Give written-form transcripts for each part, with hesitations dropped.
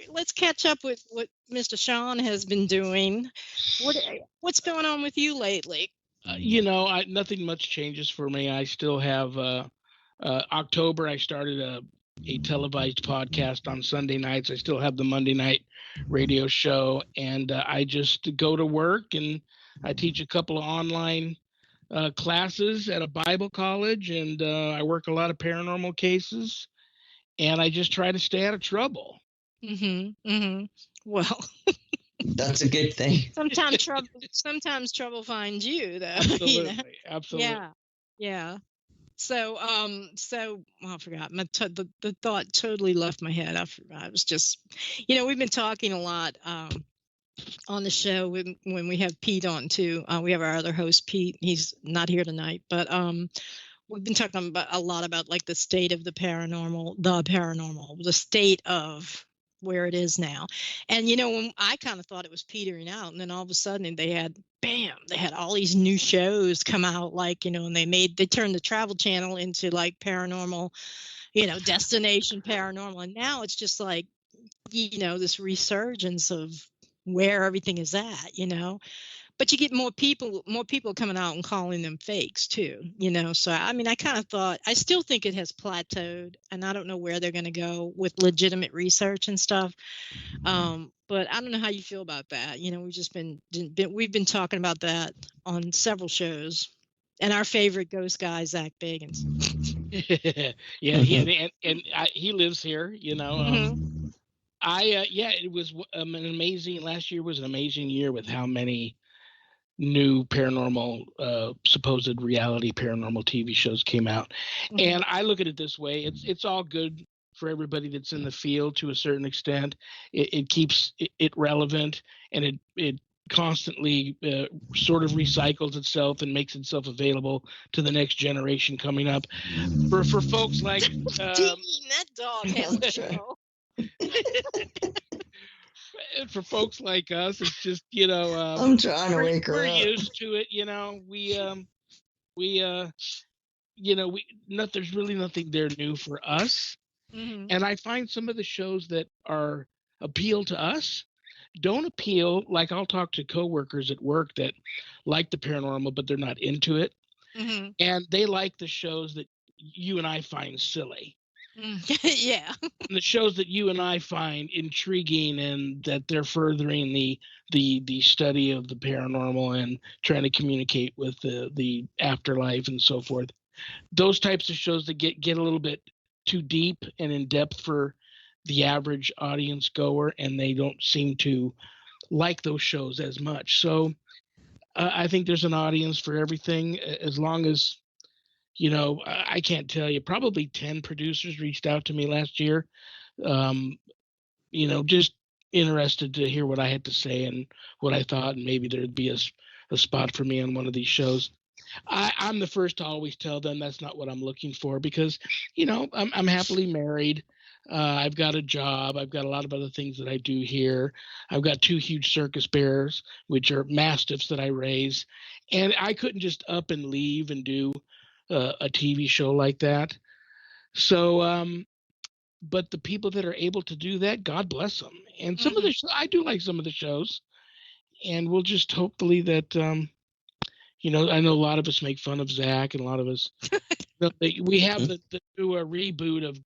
let's catch up with what Mr. Shawn has been doing. What's going on with you lately? Nothing much changes for me. I still have October. I started a televised podcast on Sunday nights. I still have the Monday night radio show, and I just go to work and I teach a couple of online classes at a Bible college, and I work a lot of paranormal cases, and I just try to stay out of trouble. Well, that's a good thing. Sometimes trouble finds you, though. Absolutely, absolutely. Yeah. So I forgot. The thought totally left my head. I forgot. I was just, we've been talking a lot on the show when we have Pete on too. We have our other host, Pete. He's not here tonight, but we've been talking a lot about like the state of the paranormal, the state of where it is now. And when I kind of thought it was petering out, and then all of a sudden they had all these new shows come out, like, and they turned the Travel Channel into like paranormal, Destination Paranormal, and now it's just like, this resurgence of where everything is at, but you get more people coming out and calling them fakes too, so I kind of thought, I still think it has plateaued, and I don't know where they're going to go with legitimate research and stuff, but I don't know how you feel about that. We've been talking about that on several shows, and our favorite ghost guy, Zach Bagans. He lives here, it was an amazing. Last year was an amazing year with how many new paranormal, supposed reality paranormal TV shows came out. And I look at it this way: it's all good for everybody that's in the field to a certain extent. It keeps it relevant, and it constantly sort of recycles itself and makes itself available to the next generation coming up. For folks like that dog has a show. For folks like us, it's just I'm trying to wake her up. We're used to it, there's really nothing there new for us. And I find some of the shows that appeal to us don't appeal. Like, I'll talk to coworkers at work that like the paranormal, but they're not into it, and they like the shows that you and I find silly. Yeah. And the shows that you and I find intriguing, and that they're furthering the study of the paranormal and trying to communicate with the afterlife and so forth. Those types of shows that get a little bit too deep and in depth for the average audience goer, and they don't seem to like those shows as much. So I think there's an audience for everything, as long as I can't tell you, probably 10 producers reached out to me last year, just interested to hear what I had to say and what I thought, and maybe there'd be a spot for me on one of these shows. I'm the first to always tell them that's not what I'm looking for, because, I'm happily married. I've got a job. I've got a lot of other things that I do here. I've got 2 huge circus bears, which are mastiffs that I raise, and I couldn't just up and leave and do a TV show like that. So, but the people that are able to do that, God bless them. And some of I do like some of the shows, and we'll just hopefully that, I know a lot of us make fun of Zach, and a lot of us, we have the new reboot of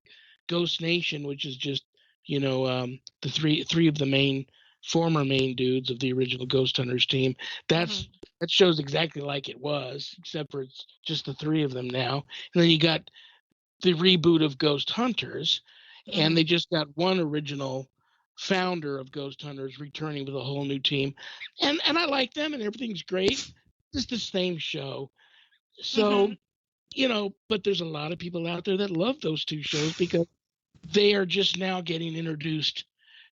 Ghost Nation, which is just, the three of the former main dudes of the original Ghost Hunters team. That show's exactly like it was, except for it's just the 3 of them now. And then you got the reboot of Ghost Hunters, and they just got one original founder of Ghost Hunters returning with a whole new team. And I like them, and everything's great. It's the same show. So, but there's a lot of people out there that love those 2 shows because they are just now getting introduced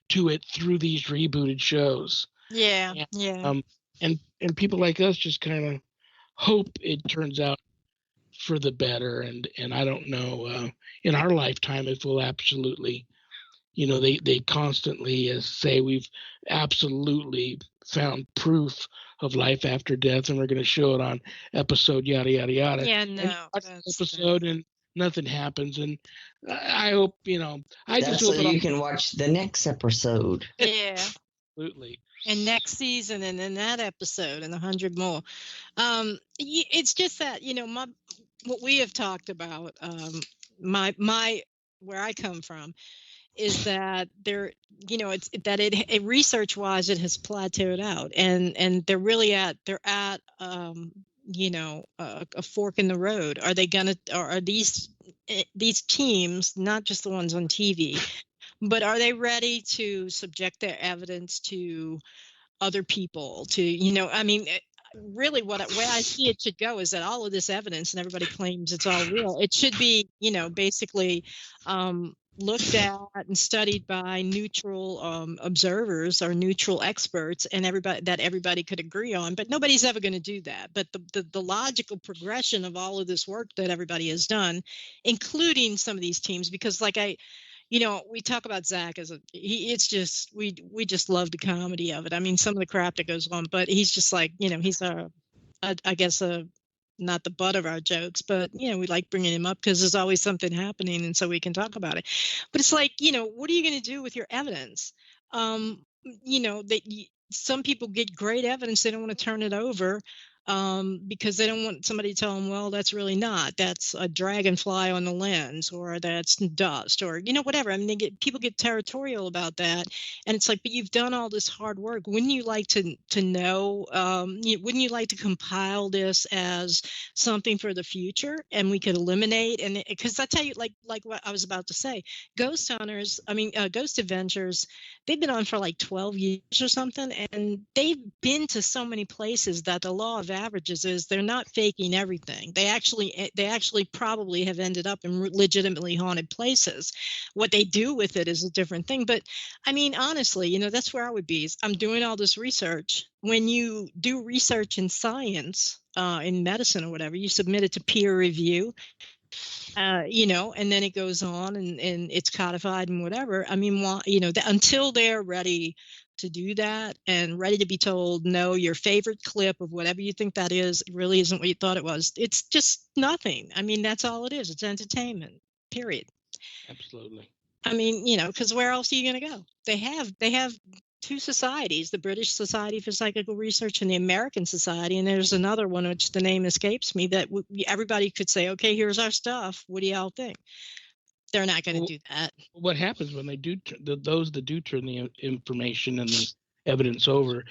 to it through these rebooted shows. Yeah. And people like us just kind of hope it turns out for the better. And I don't know, in our lifetime, if we'll absolutely, they constantly say we've absolutely found proof of life after death, and we're going to show it on episode yada yada yada. Yeah, no. Episode, and nothing happens. And I hope, I That's just so hope it all. you can watch the next episode. Yeah. Absolutely. And next season, and then that episode, and 100 more. It's just that, what we have talked about, my where I come from, is that there, it's that it research wise it has plateaued out, and they're really they're at a fork in the road. Are they gonna, or are these teams, not just the ones on TV, but are they ready to subject their evidence to other people, to I mean, really where I see it should go is that all of this evidence, and everybody claims it's all real, it should be basically looked at and studied by neutral observers or neutral experts, and everybody could agree on. But nobody's ever going to do that. But the logical progression of all of this work that everybody has done, including some of these teams, because we talk about Zach as it's just, we just love the comedy of it. I mean, some of the crap that goes on, but he's just like, he's I guess not the butt of our jokes, but we like bringing him up because there's always something happening, and so we can talk about it. But it's like, what are you going to do with your evidence? Some people get great evidence, they don't want to turn it over, because they don't want somebody to tell them, well, that's really not, that's a dragonfly on the lens, or that's dust, or whatever. I mean, people get territorial about that, and it's like, but you've done all this hard work. Wouldn't you like to know? Wouldn't you like to compile this as something for the future, and we could eliminate? And because I tell you, like what I was about to say, Ghost Adventures, they've been on for like 12 years or something, and they've been to so many places that the law of averages is they're not faking everything. They actually probably have ended up in legitimately haunted places. What they do with it is a different thing. But I mean, honestly, that's where I would be. I'm doing all this research. When you do research in science, in medicine or whatever, you submit it to peer review, and then it goes on, and it's codified and whatever. I mean, until they're ready to do that and ready to be told, no, your favorite clip of whatever you think that is really isn't what you thought it was, it's just nothing. I mean, that's all it is. It's entertainment, period. Absolutely. I mean, because where else are you going to go? They have two societies, the British Society for Psychical Research and the American Society, and there's another one which the name escapes me, that everybody could say, okay, here's our stuff, what do y'all think? They're not going to do that. What happens when they do, those that do turn the information and the evidence over,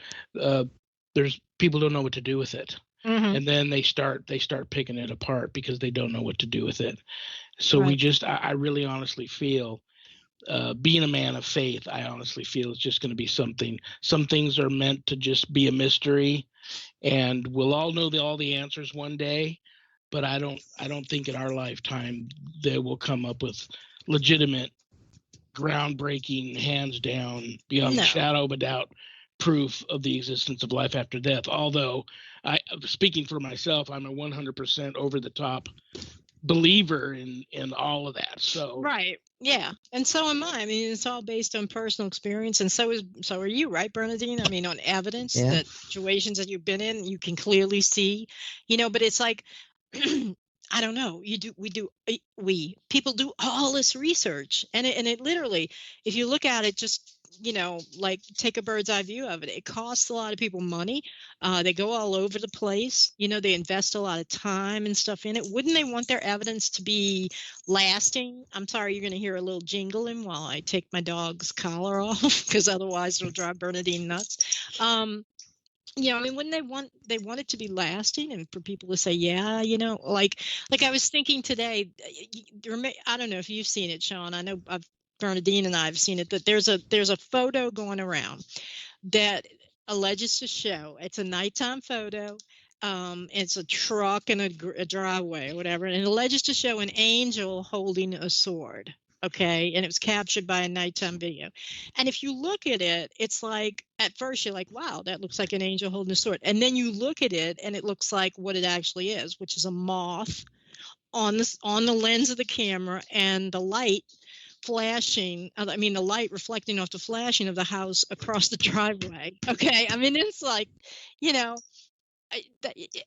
there's people don't know what to do with it. Mm-hmm. And then they start picking it apart because they don't know what to do with it. So right. I really honestly feel, being a man of faith, I honestly feel it's just going to be something. Some things are meant to just be a mystery, and we'll all know all the answers one day. But I don't think in our lifetime they will come up with legitimate, groundbreaking, hands down, beyond the shadow of a doubt, proof of the existence of life after death. Although, speaking for myself, I'm a 100% over the top believer in all of that. So right, yeah, and so am I. I mean, it's all based on personal experience, and so are you, right, Bernadine? I mean, on evidence that situations that you've been in, you can clearly see, but it's like, I don't know. People do all this research, and it literally, if you look at it, just like take a bird's eye view of it. It costs a lot of people money. They go all over the place. They invest a lot of time and stuff in it. Wouldn't they want their evidence to be lasting? I'm sorry, you're going to hear a little jingling while I take my dog's collar off, because otherwise it'll drive Bernadine nuts. I mean, wouldn't they want it to be lasting, and for people to say, yeah, like I was thinking today, I don't know if you've seen it, Shawn. I know Bernadine and I have seen it, that there's a photo going around that alleges to show, it's a nighttime photo. It's a truck in a driveway or whatever, and it alleges to show an angel holding a sword. Okay, and it was captured by a nighttime video. And if you look at it, it's like, at first you're like, wow, that looks like an angel holding a sword. And then you look at it and it looks like what it actually is, which is a moth on the lens of the camera, and the light flashing, the light reflecting off the flashing of the house across the driveway. Okay, I mean, it's like,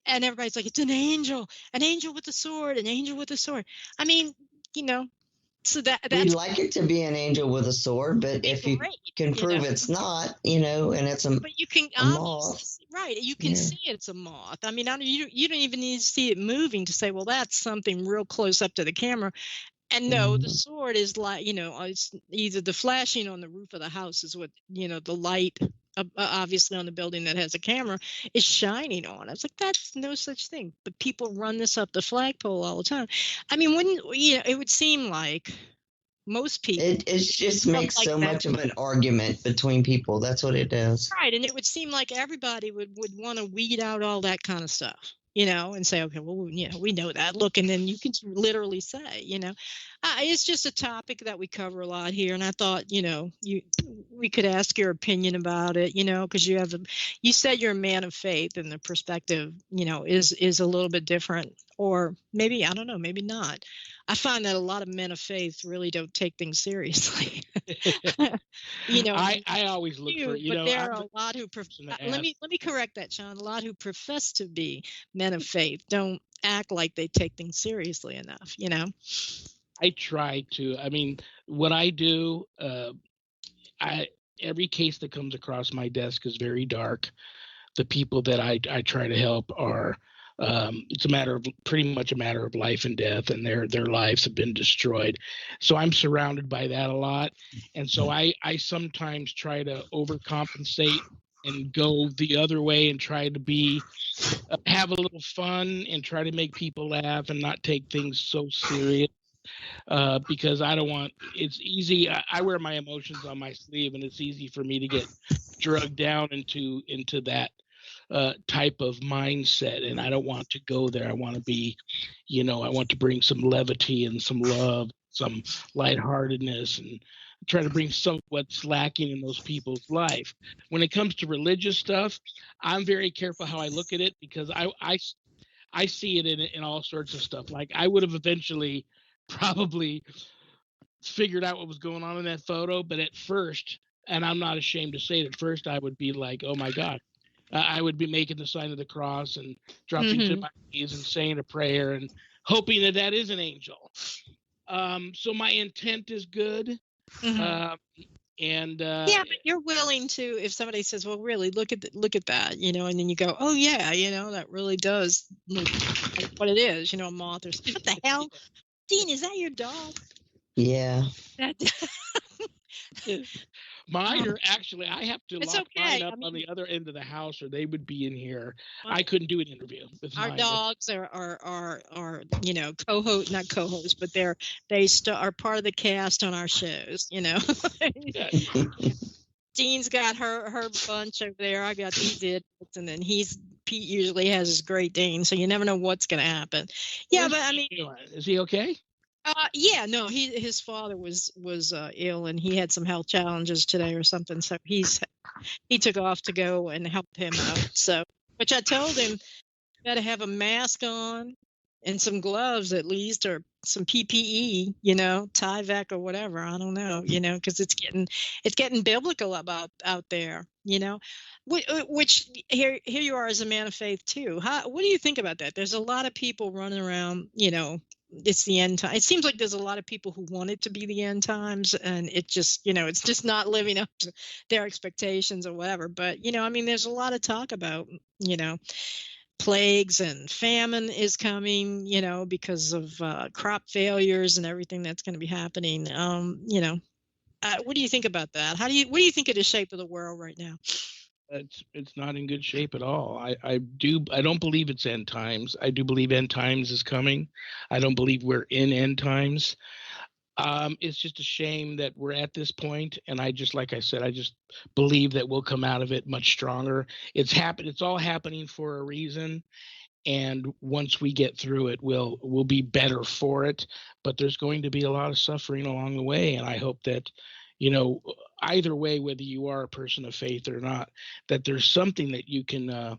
and everybody's like, it's an angel with a sword, an angel with a sword. I mean, so We'd that's like it to be an angel with a sword, but if you great, can prove it's not, and it's but you can a moth. right, you can see it's a moth. I mean, you don't even need to see it moving to say, well, that's something real close up to the camera. And no, the sword is like, it's either the flashing on the roof of the house is what, the light, obviously on the building that has a camera, is shining on. I was like, that's no such thing. But people run this up the flagpole all the time. I mean, it would seem like most people. It just makes like so that. much of an argument between people. That's what it does. Right. And it would seem like everybody would want to weed out all that kind of stuff, and say, okay, well, we know that. Look, and then you can literally say, it's just a topic that we cover a lot here. And I thought, we could ask your opinion about it, because you said you're a man of faith, and the perspective, is a little bit different, or maybe, I don't know, maybe not. I find that a lot of men of faith really don't take things seriously. I always look for, but there are a lot who let me correct that, Shawn. A lot who profess to be men of faith don't act like they take things seriously enough. I try to. I mean, what I do, every case that comes across my desk is very dark. The people that I try to help are, it's pretty much a matter of life and death, and their lives have been destroyed. So I'm surrounded by that a lot. And so I sometimes try to overcompensate and go the other way and try to have a little fun and try to make people laugh and not take things so serious. Because I don't want, it's easy. I wear my emotions on my sleeve, and it's easy for me to get drugged down into that type of mindset, and I don't want to go there. I want to be, I want to bring some levity and some love, some lightheartedness, and try to bring some what's lacking in those people's life. When it comes to religious stuff, I'm very careful how I look at it, because I see it in all sorts of stuff. Like, I would have eventually probably figured out what was going on in that photo, but at first, and I'm not ashamed to say it, at first I would be like, oh my God. I would be making the sign of the cross and dropping to my knees and saying a prayer and hoping that is an angel. So my intent is good. Yeah, but you're willing to, if somebody says, well, really, look at that, and then you go, oh yeah, that really does look like what it is, a moth or something. What the hell? Dean, is that your dog? Yeah. Mine are actually, I have to lock mine up on the other end of the house, or they would be in here. I couldn't do an interview with our mine. dogs are co-host, not co-hosts, but they are part of the cast on our shows. Dean's got her bunch over there. I got these idiots, and then Pete usually has his Great Dane, so you never know what's going to happen. Yeah, but I mean, is he okay? Yeah, no, his father was ill, and he had some health challenges today or something. So he took off to go and help him out. So, which I told him, you got to have a mask on and some gloves at least, or some PPE, Tyvek or whatever. I don't know, because it's getting biblical about out there, Which here you are as a man of faith too. What do you think about that? There's a lot of people running around, it's the end time. It seems like there's a lot of people who want it to be the end times, and it just, it's just not living up to their expectations or whatever. But, I mean, there's a lot of talk about, plagues and famine is coming, because of crop failures and everything that's going to be happening. What do you think about that? What do you think of the shape of the world right now? It's not in good shape at all. I don't believe it's end times. I do believe end times is coming. I don't believe we're in end times. It's just a shame that we're at this point, and like I said, I just believe that we'll come out of it much stronger. It's all happening for a reason, and once we get through it, we'll be better for it. But there's going to be a lot of suffering along the way, and I hope that, either way, whether you are a person of faith or not, that there's something that you can,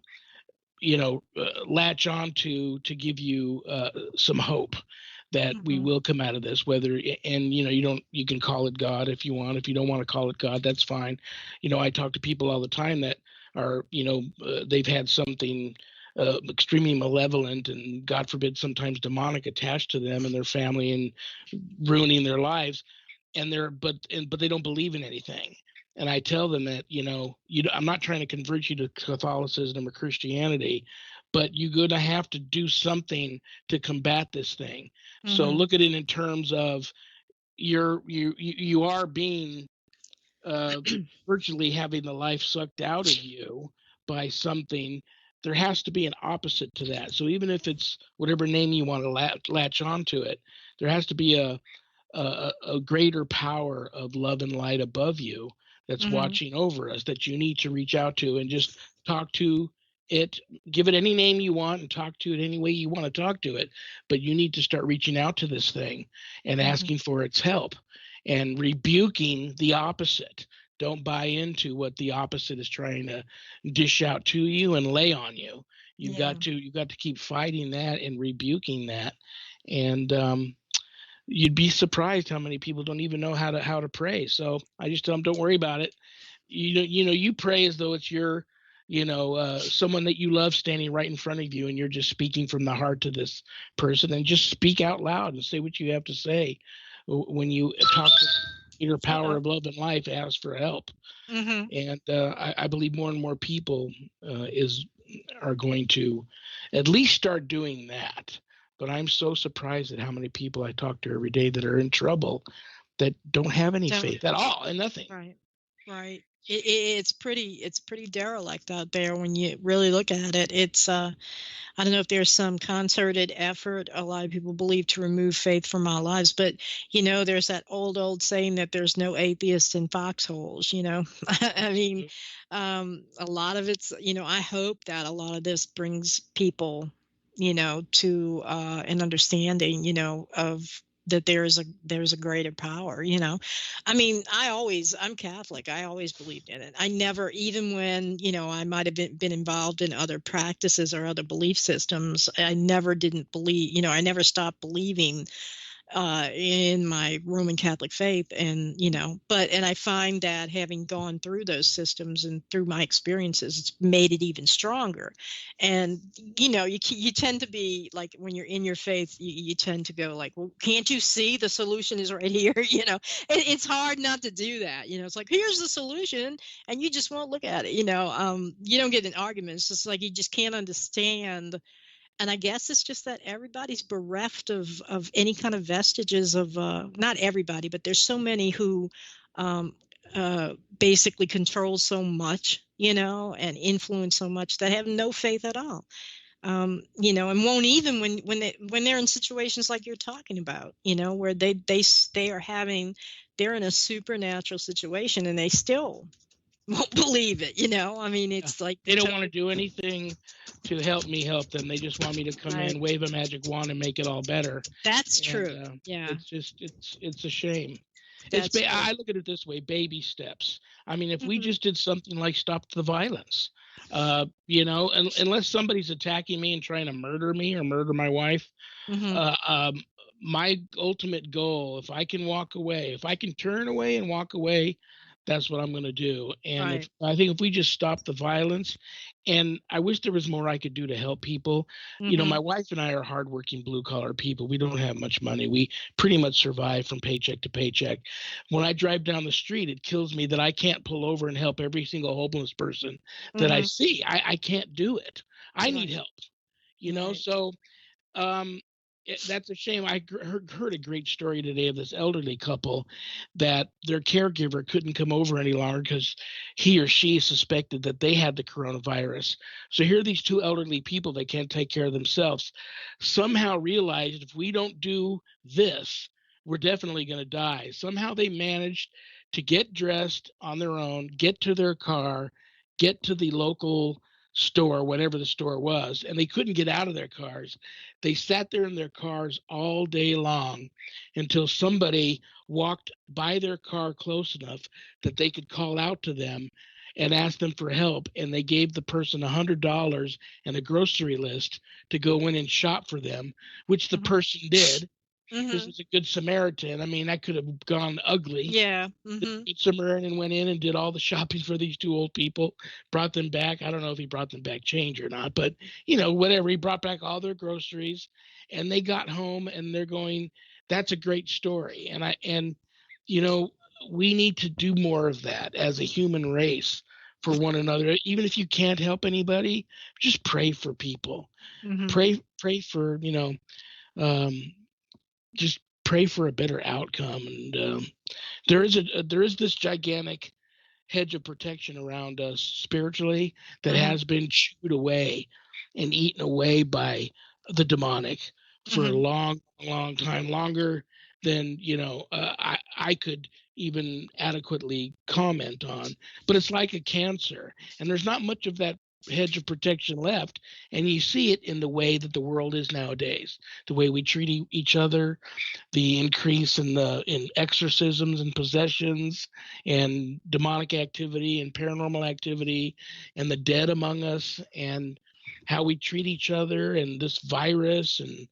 latch on to give you some hope that we will come out of this. You can call it God if you want. If you don't want to call it God, that's fine. I talk to people all the time that are, they've had something extremely malevolent and, God forbid, sometimes demonic attached to them and their family and ruining their lives. And but they don't believe in anything. And I tell them that, I'm not trying to convert you to Catholicism or Christianity, but you're going to have to do something to combat this thing. So look at it in terms of you are being virtually having the life sucked out of you by something. There has to be an opposite to that. So even if it's whatever name you want to latch onto it, there has to be a greater power of love and light above you that's watching over us, that you need to reach out to and just talk to it, give it any name you want and talk to it any way you want to talk to it. But you need to start reaching out to this thing and asking for its help and rebuking the opposite. Don't buy into what the opposite is trying to dish out to you and lay on you. You've got to keep fighting that and rebuking that. And you'd be surprised how many people don't even know how to pray. So I just tell them, don't worry about it. You pray as though it's your, someone that you love standing right in front of you, and you're just speaking from the heart to this person, and just speak out loud and say what you have to say. When you talk to your power of love and life, ask for help. And I believe more and more people are going to at least start doing that. But I'm so surprised at how many people I talk to every day that are in trouble, that don't have any faith at all and nothing. Right. It's pretty derelict out there when you really look at it. It's I don't know if there's some concerted effort, a lot of people believe, to remove faith from our lives, but there's that old saying that there's no atheist in foxholes. I mean, a lot of it's, I hope that a lot of this brings people to an understanding, of that there's a greater power. I mean, I'm Catholic. I always believed in it. I never, even when, I might have been involved in other practices or other belief systems, I never didn't believe, I never stopped believing in my Roman Catholic faith. And, and I find that having gone through those systems and through my experiences, it's made it even stronger. And, you tend to be like, when you're in your faith, you tend to go like, well, can't you see the solution is right here? It's hard not to do that. It's like, here's the solution, and you just won't look at it. You don't get in arguments. It's just like, you just can't understand. And I guess it's just that everybody's bereft of any kind of vestiges of, not everybody, but there's so many who basically control so much, and influence so much, that have no faith at all. And won't even when they're in situations like you're talking about, where they're in a supernatural situation and they still won't believe it. I mean, it's like they don't want to do anything to help me help them. They just want me to come in, wave a magic wand, and make it all better. That's true. It's just it's a shame. I look at it this way: baby steps. I mean, if we just did something like stop the violence, unless somebody's attacking me and trying to murder me or murder my wife, my ultimate goal, if I can walk away, if I can turn away and walk away, that's what I'm going to do. And I think if we just stop the violence, and I wish there was more I could do to help people. My wife and I are hardworking blue collar people. We don't have much money. We pretty much survive from paycheck to paycheck. When I drive down the street, it kills me that I can't pull over and help every single homeless person that I see. I can't do it. I need help, so that's a shame. I heard a great story today of this elderly couple that their caregiver couldn't come over any longer because he or she suspected that they had the coronavirus. So here are these two elderly people that can't take care of themselves, somehow realized, if we don't do this, we're definitely going to die. Somehow they managed to get dressed on their own, get to their car, get to the local store, whatever the store was, and they couldn't get out of their cars. They sat there in their cars all day long until somebody walked by their car close enough that they could call out to them and ask them for help. And they gave the person $100 and a grocery list to go in and shop for them, which the person did. This is a good Samaritan. I mean, that could have gone ugly. Yeah. The Good Samaritan went in and did all the shopping for these two old people, brought them back. I don't know if he brought them back change or not, but whatever. He brought back all their groceries, and they got home, and they're going, "That's a great story." And we need to do more of that as a human race for one another. Even if you can't help anybody, just pray for people. Pray for just pray for a better outcome. And there is this gigantic hedge of protection around us spiritually that has been chewed away and eaten away by the demonic for a long time, longer than I could even adequately comment on. But it's like a cancer, and there's not much of that hedge of protection left, and you see it in the way that the world is nowadays, the way we treat each other, the increase in exorcisms and possessions and demonic activity and paranormal activity and the dead among us, and how we treat each other, and this virus and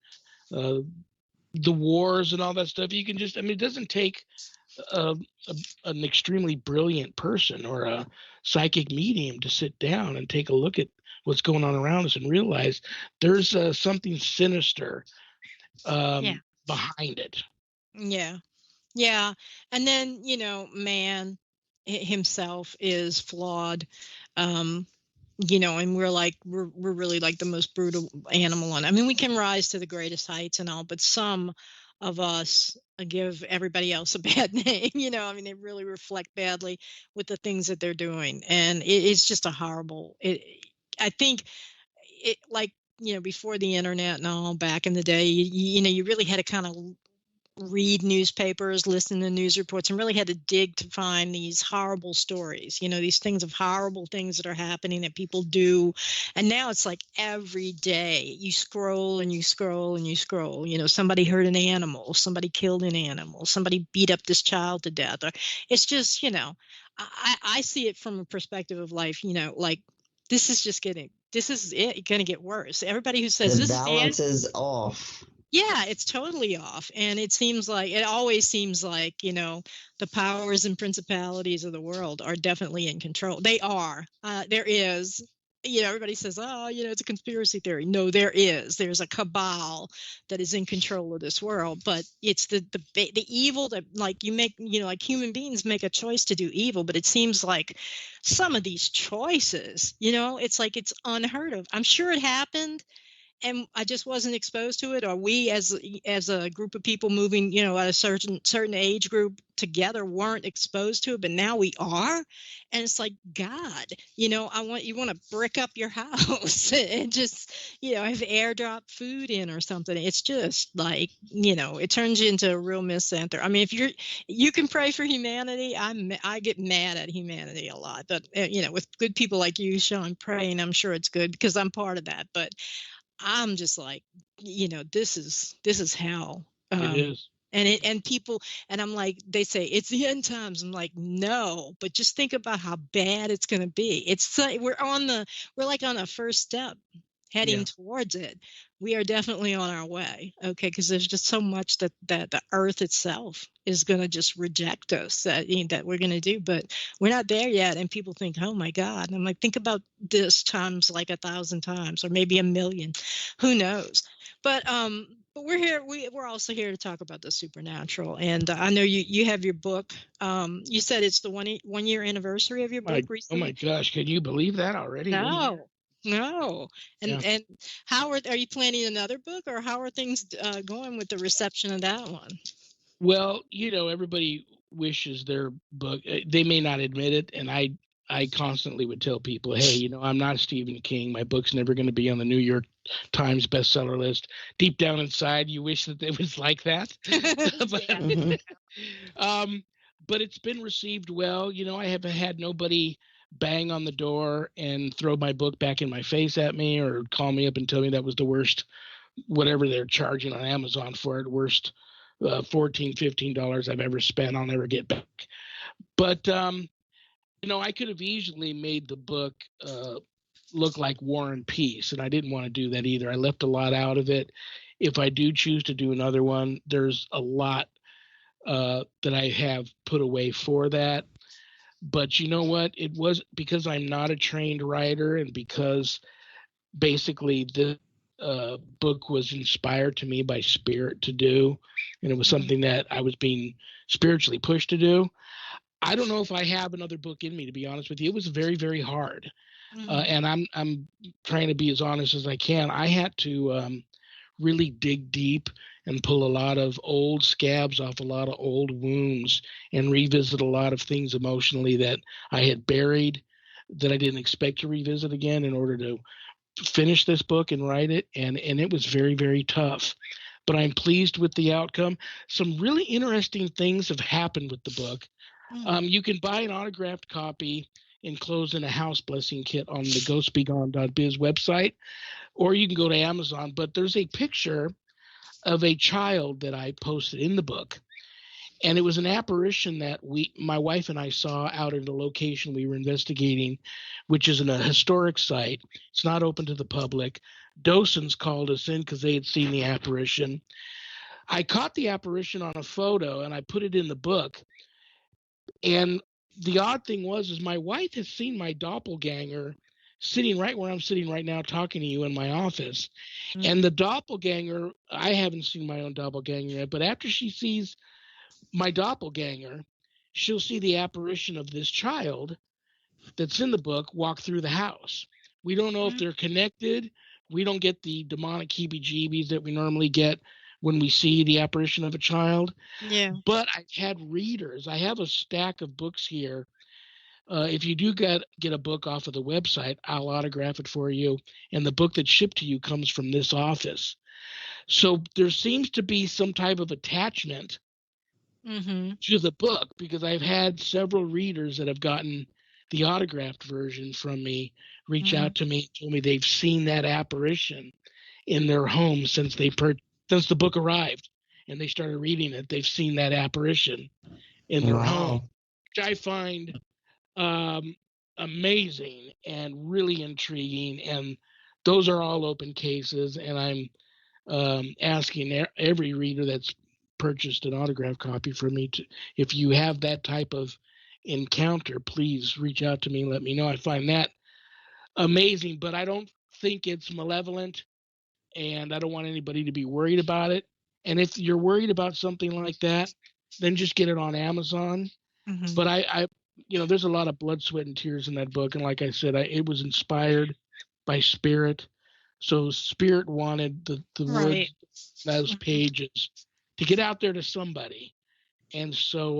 the wars and all that stuff. You can just, it doesn't take an extremely brilliant person or a psychic medium to sit down and take a look at what's going on around us and realize there's something sinister behind it. Yeah. And then, man himself is flawed. And we're really like the most brutal animal on. I mean, we can rise to the greatest heights and all, but some of us give everybody else a bad name. They really reflect badly with the things that they're doing, and it's just a horrible. I think it before the internet and all back in the day, you really had to kind of read newspapers, listen to news reports, and really had to dig to find these horrible stories, these things of horrible things that are happening that people do. And now it's like every day you scroll and you scroll and you scroll, somebody hurt an animal, somebody killed an animal, somebody beat up this child to death. Or it's just, I see it from a perspective of life, like this is going to get worse. Everybody who says the this balance is off. Yeah, it's totally off. And it always seems like, the powers and principalities of the world are definitely in control. They are. There is, everybody says, oh, it's a conspiracy theory. No, there's a cabal that is in control of this world, but it's the evil that like you make, like human beings make a choice to do evil, but it seems like some of these choices, it's like it's unheard of. I'm sure it happened, and I just wasn't exposed to it, or we as a group of people moving, at a certain age group together weren't exposed to it, but now we are. And it's like, God, you want to brick up your house and just, have airdrop food in or something. It's just like, it turns you into a real misanthrope. I mean, if you can pray for humanity. I get mad at humanity a lot, but with good people like you, Shawn, praying, I'm sure it's good because I'm part of that. But I'm just like, this is hell. It is. And people, and I'm like, they say it's the end times. I'm like, no, but just think about how bad it's going to be. We're like on a first step heading towards it. We are definitely on our way. Okay. Cause there's just so much that the earth itself is going to just reject us that we're going to do, but we're not there yet. And people think, oh my God. And I'm like, think about this times like 1,000 times, or maybe 1,000,000, who knows? But we're here. We're also here to talk about the supernatural. And I know you have your book. You said it's the 1 year anniversary of your book recently. Oh my gosh. Can you believe that already? No. And how are you planning another book, or how are things going with the reception of that one? Well, everybody wishes their book. They may not admit it, and I constantly would tell people, hey, I'm not Stephen King. My book's never going to be on the New York Times bestseller list. Deep down inside, you wish that it was like that. But it's been received well. I haven't had nobody bang on the door and throw my book back in my face at me, or call me up and tell me that was the worst, whatever they're charging on Amazon for it, worst $14, $15 I've ever spent. I'll never get back. But I could have easily made the book look like War and Peace, and I didn't want to do that either. I left a lot out of it. if I do choose to do another one, there's a lot that I have put away for that. But you know what? It was because I'm not a trained writer, and because basically this book was inspired to me by spirit to do, and it was something that I was being spiritually pushed to do. I don't know if I have another book in me, to be honest with you. It was very, very hard, and I'm trying to be as honest as I can. I had to really dig deep and pull a lot of old scabs off a lot of old wounds and revisit a lot of things emotionally that I had buried that I didn't expect to revisit again in order to finish this book and write it. And it was very, very tough. But I'm pleased with the outcome. Some really interesting things have happened with the book. You can buy an autographed copy enclosed in a house blessing kit on the ghostbegone.biz website, or you can go to Amazon. But there's a picture of a child that I posted in the book, and it was an apparition that my wife and I saw out at a location we were investigating, which is in a historic site. It's not open to the public. Docents called us in because they had seen the apparition. I caught the apparition on a photo and I put it in the book. And the odd thing is my wife has seen my doppelganger sitting right where I'm sitting right now talking to you in my office. And the doppelganger, I haven't seen my own doppelganger yet, but after she sees my doppelganger, she'll see the apparition of this child that's in the book walk through the house. We don't know if they're connected. We don't get the demonic heebie-jeebies that we normally get when we see the apparition of a child. Yeah. But I've had readers. I have a stack of books here. If you do get a book off of the website, I'll autograph it for you. And the book that's shipped to you comes from this office. So there seems to be some type of attachment to the book, because I've had several readers that have gotten the autographed version from me reach out to me and told me they've seen that apparition in their home since the book arrived and they started reading it. They've seen that apparition in their home, which I find amazing and really intriguing. And those are all open cases, and I'm asking every reader that's purchased an autograph copy from me to, if you have that type of encounter, please reach out to me and let me know. I find that amazing, but I don't think it's malevolent, and I don't want anybody to be worried about it. And if you're worried about something like that, then just get it on Amazon. But I there's a lot of blood, sweat, and tears in that book, and like I said, it was inspired by spirit. So spirit wanted the words, those pages, to get out there to somebody. And so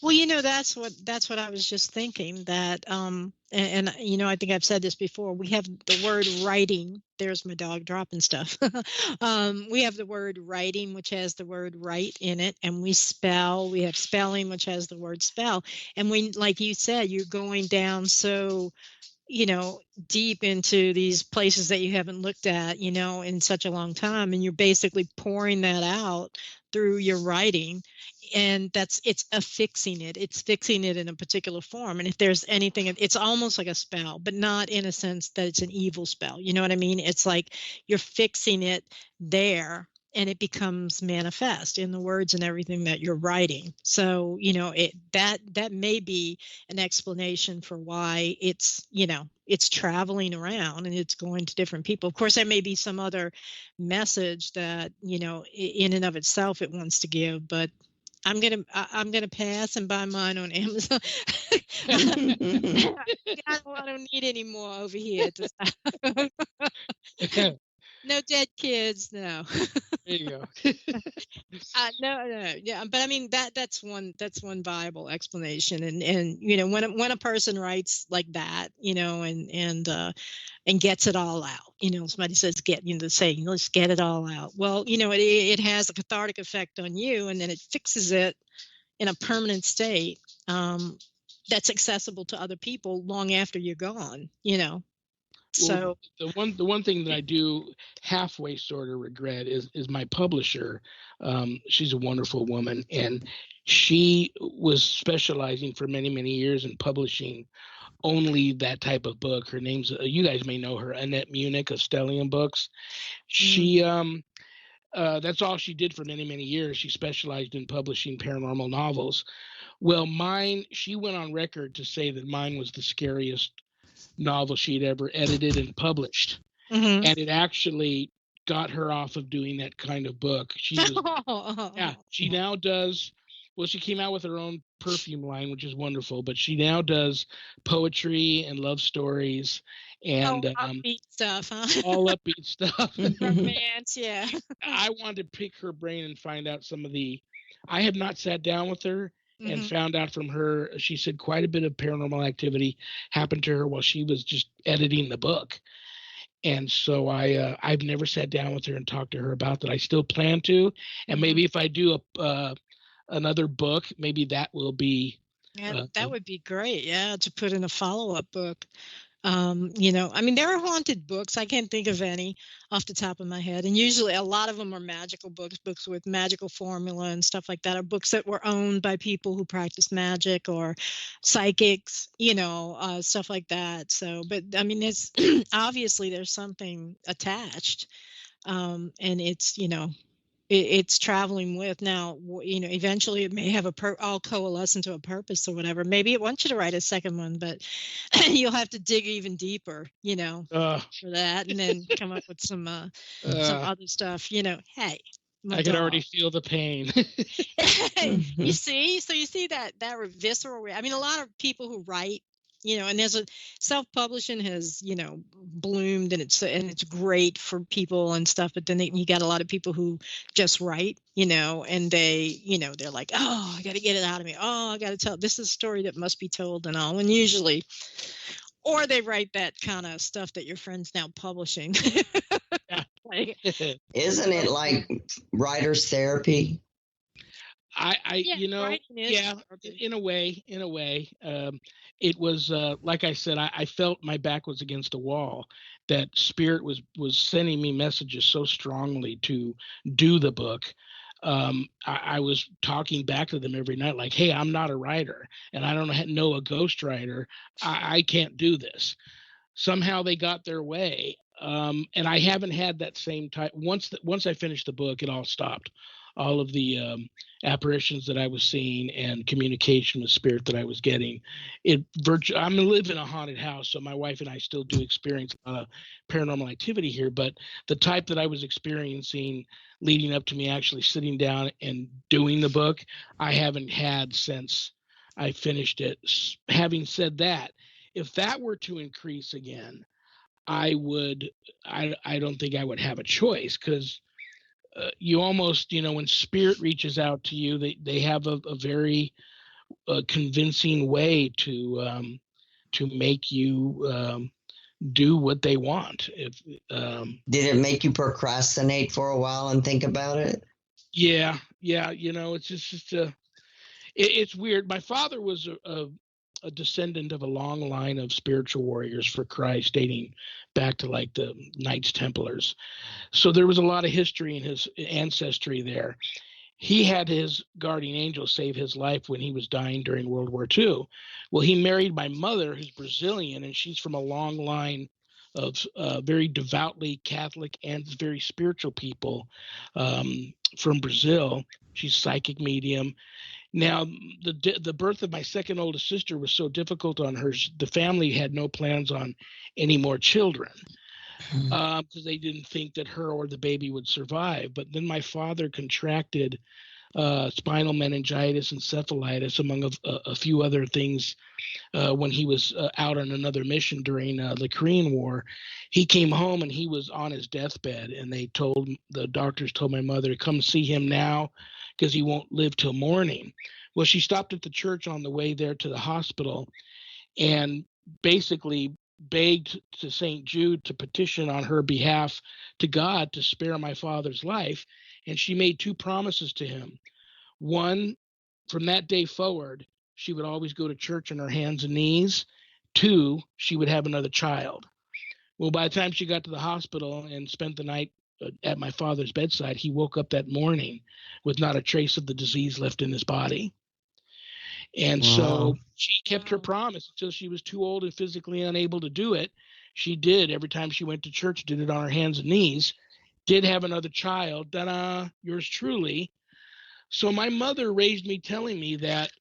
well, that's what I was just thinking, that and I think I've said this before, we have the word writing. There's my dog dropping stuff. We have the word writing, which has the word write in it, and we have spelling, which has the word spell. And we, like you said, you're going down so deep into these places that you haven't looked at, in such a long time. And you're basically pouring that out through your writing. And it's affixing it. It's fixing it in a particular form. And if there's anything, it's almost like a spell, but not in a sense that it's an evil spell. You know what I mean? It's like you're fixing it there, and it becomes manifest in the words and everything that you're writing. So, that may be an explanation for why it's traveling around and it's going to different people. Of course, there may be some other message that, in and of itself it wants to give, but I'm gonna pass and buy mine on Amazon. I don't need any more over here. No dead kids, no. There you go. No, yeah, but I mean that's one viable explanation, and when a person writes like that, and gets it all out, somebody says let's get it all out. Well, it has a cathartic effect on you, and then it fixes it in a permanent state that's accessible to other people long after you're gone. So well, the one thing that I do halfway sort of regret is my publisher. She's a wonderful woman, and she was specializing for many, many years in publishing only that type of book. Her name's, you guys may know her, Annette Munich of Stellium Books. She That's all she did for many, many years. She specialized in publishing paranormal novels. Well, she went on record to say that mine was the scariest novel she'd ever edited and published. Mm-hmm. And it actually got her off of doing that kind of book. She now does, well, she came out with her own perfume line, which is wonderful, but she now does poetry and love stories and upbeat stuff, huh? all upbeat stuff. Romance, yeah. I wanted to pick her brain and find out I have not sat down with her and found out from her. She said quite a bit of paranormal activity happened to her while she was just editing the book. And so I've never sat down with her and talked to her about that. I still plan to, and maybe if I do another book, maybe that will be. Yeah, that would be great. Yeah, to put in a follow-up book. I mean, there are haunted books. I can't think of any off the top of my head. And usually a lot of them are magical books with magical formula and stuff like that, or books that were owned by people who practice magic or psychics, stuff like that. So, but I mean, it's obviously there's something attached. And it's, it's traveling with now, eventually it may have all coalesce into a purpose or whatever. Maybe it wants you to write a second one, but you'll have to dig even deeper, for that, and then come up with some other stuff, hey, I can already feel the pain. You see that visceral, I mean, a lot of people who write, and there's self-publishing has, bloomed, and it's great for people and stuff. But then you got a lot of people who just write, and they, they're like, oh, I got to get it out of me. Oh, I got to tell. This is a story that must be told and all. And usually, or they write that kind of stuff that your friend's now publishing. Isn't it like writer's therapy? In a way, it was like I said, I felt my back was against a wall. That spirit was sending me messages so strongly to do the book. I was talking back to them every night, like, "Hey, I'm not a writer, and I don't know a ghostwriter. I can't do this." Somehow they got their way, and I haven't had that same type. Once I finished the book, it all stopped. All of the apparitions that I was seeing and communication with spirit that I was getting. I'm living in a haunted house, so my wife and I still do experience a lot of paranormal activity here, but the type that I was experiencing leading up to me actually sitting down and doing the book, I haven't had since I finished it. Having said that, if that were to increase again, I don't think I would have a choice, because you almost, when spirit reaches out to you, they have a very convincing way to make you do what they want. Did it make you procrastinate for a while and think about it? Yeah. It's just it's weird. My father was a descendant of a long line of spiritual warriors for Christ, dating back to like the Knights Templars. So there was a lot of history in his ancestry there. He had his guardian angel save his life when he was dying during World War II. Well, he married my mother, who's Brazilian, and she's from a long line of very devoutly Catholic and very spiritual people from Brazil. She's a psychic medium. Now, the birth of my second oldest sister was so difficult on her. The family had no plans on any more children, because they didn't think that her or the baby would survive. But then my father contracted spinal meningitis, encephalitis, among a few other things, when he was out on another mission during the Korean War. He came home and he was on his deathbed, and the doctors told my mother to come see him now, because he won't live till morning. Well, she stopped at the church on the way there to the hospital and basically begged to St. Jude to petition on her behalf to God to spare my father's life. And she made two promises to him. One, from that day forward, she would always go to church on her hands and knees. Two, she would have another child. Well, by the time she got to the hospital and spent the night at my father's bedside, he woke up that morning with not a trace of the disease left in his body. And so she kept her promise until she was too old and physically unable to do it. She did, every time she went to church, did it on her hands and knees. did have another child. Ta-da, yours truly. So my mother raised me telling me that,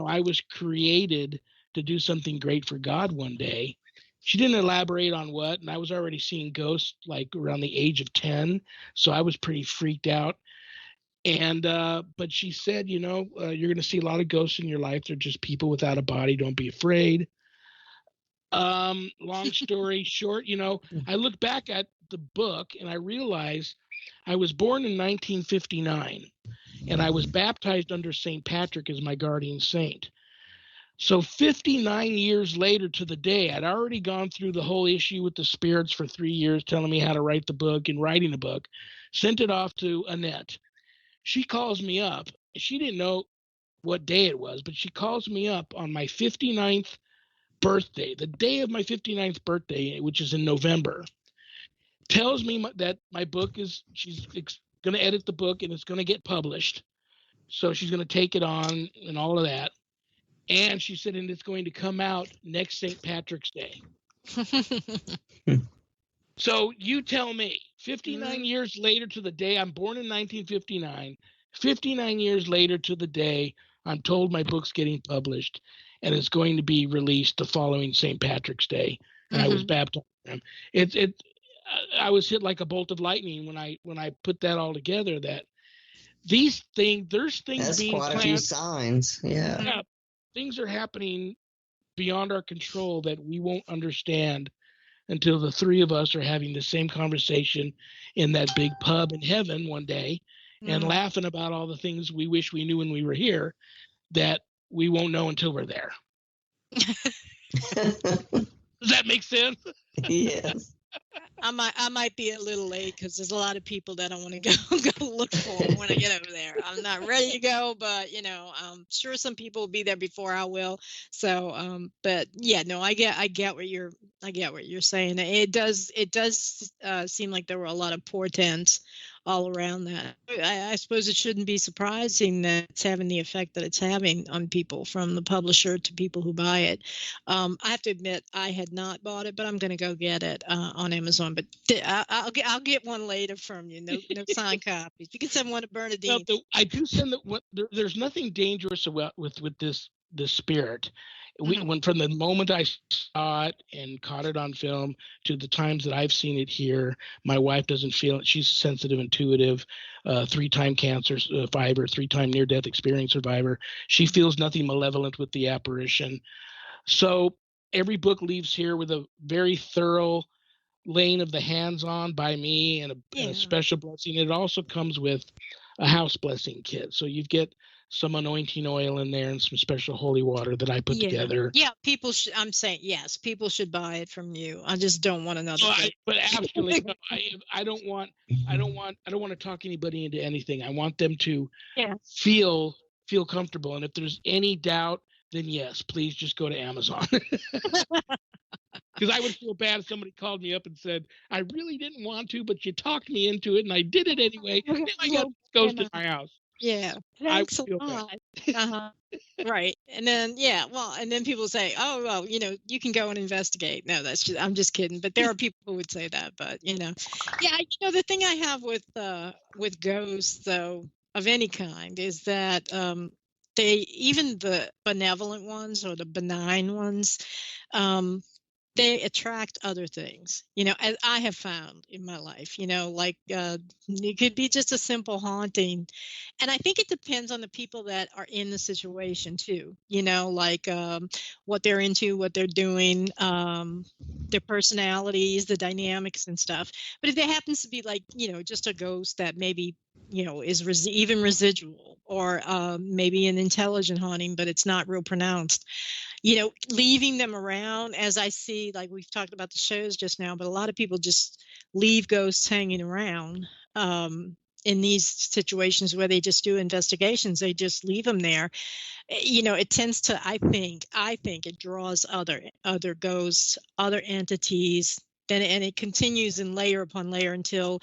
I was created to do something great for God one day. She didn't elaborate on what, and I was already seeing ghosts like around the age of 10, so I was pretty freaked out. And but she said, you're going to see a lot of ghosts in your life. They're just people without a body. Don't be afraid. Long story short, I look back at the book and I realize I was born in 1959 and I was baptized under St. Patrick as my guardian saint. So 59 years later to the day, I'd already gone through the whole issue with the spirits for 3 years, telling me how to write the book and writing the book, sent it off to Annette. She calls me up. She didn't know what day it was, but she calls me up on my 59th birthday, the day of my 59th birthday, which is in November, tells me that my book she's going to edit the book and it's going to get published. So she's going to take it on and all of that. And she said, and it's going to come out next St. Patrick's Day. So you tell me, 59 years later to the day, I'm born in 1959, 59 years later to the day, I'm told my book's getting published and it's going to be released the following St. Thing. And I was baptized. I was hit like a bolt of lightning when I put that all together, that there's things That's being quite planned. a few signs. Yeah. Things are happening beyond our control that we won't understand until the three of us are having the same conversation in that big pub in heaven one day and laughing about all the things we wish we knew when we were here that we won't know until we're there. Does that make sense? Yes. I might be a little late because there's a lot of people that I want to go look for when I get over there. I'm not ready to go, but I'm sure some people will be there before I will. So, but yeah, no, I get what you're saying. It does seem like there were a lot of portents all around that. I suppose it shouldn't be surprising that it's having the effect that it's having on people, from the publisher to people who buy it. I have to admit, I had not bought it, but I'm going to go get it on Amazon. But I'll get one later from you. No signed copies. You can send one to Bernadine. No, I do send that. There's nothing dangerous about with this spirit. When from the moment I saw it and caught it on film to the times that I've seen it here, my wife doesn't feel it. She's sensitive, intuitive, 3-time cancer survivor, 3-time near-death experience survivor. She feels nothing malevolent with the apparition. So every book leaves here with a very thorough laying of the hands on by me and a special blessing. It also comes with a house blessing kit. So you get some anointing oil in there and some special holy water that I put together. Yeah, I'm saying yes, people should buy it from you. I just don't want another. But absolutely, no, I don't want to talk anybody into anything. I want them to feel comfortable. And if there's any doubt, then yes, please just go to Amazon. Because I would feel bad if somebody called me up and said, I really didn't want to, but you talked me into it and I did it anyway. Now I got this ghost in my house. Yeah, thanks a lot. Right. And then, and then people say, oh, well, you can go and investigate. No, I'm just kidding. But there are people who would say that. But, the thing I have with ghosts, though, of any kind, is that even the benevolent ones or the benign ones, they attract other things, as I have found in my life, like it could be just a simple haunting. And I think it depends on the people that are in the situation too, like what they're into, what they're doing, their personalities, the dynamics and stuff. But if there happens to be like, just a ghost that maybe, is even residual, or maybe an intelligent haunting, but it's not real pronounced, leaving them around, as I see, like we've talked about the shows just now, but a lot of people just leave ghosts hanging around in these situations where they just do investigations. They just leave them there. It tends to, I think it draws other ghosts, other entities, and it continues in layer upon layer until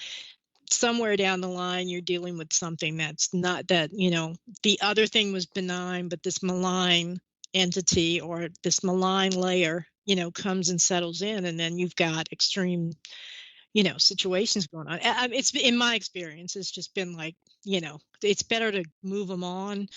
somewhere down the line you're dealing with something that's not that, the other thing was benign, but this malign entity or this malign layer, comes and settles in, and then you've got extreme, situations going on. It's in my experience, it's just been like, it's better to move them on,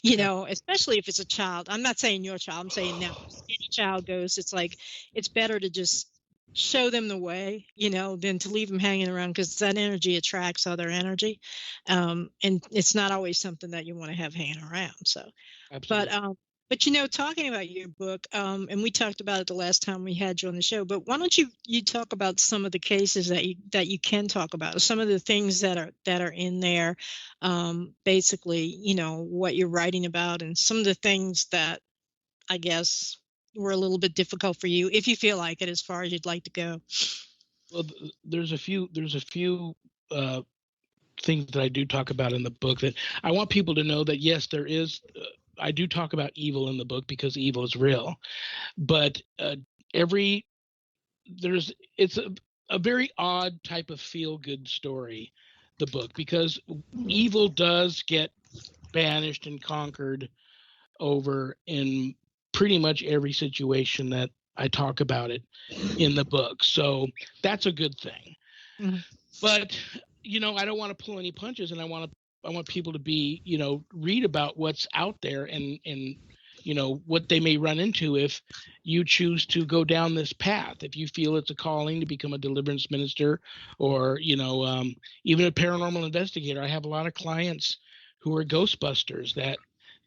especially if it's a child. I'm not saying your child, I'm saying now any child goes, it's like, it's better to just show them the way, than to leave them hanging around, because that energy attracts other energy. And it's not always something that you want to have hanging around. So, Absolutely. but talking about your book, and we talked about it the last time we had you on the show. But why don't you talk about some of the cases that you can talk about, some of the things that are in there, basically, what you're writing about, and some of the things that I guess were a little bit difficult for you, if you feel like it, as far as you'd like to go. Well, there's a few things that I do talk about in the book that I want people to know that yes, there is. I do talk about evil in the book because evil is real, but it's a very odd type of feel-good story, the book, because evil does get banished and conquered over in pretty much every situation that I talk about it in the book. So that's a good thing. Mm-hmm. But I don't want to pull any punches, and I want people to be, read about what's out there and what they may run into if you choose to go down this path. If you feel it's a calling to become a deliverance minister, or even a paranormal investigator. I have a lot of clients who are Ghostbusters, that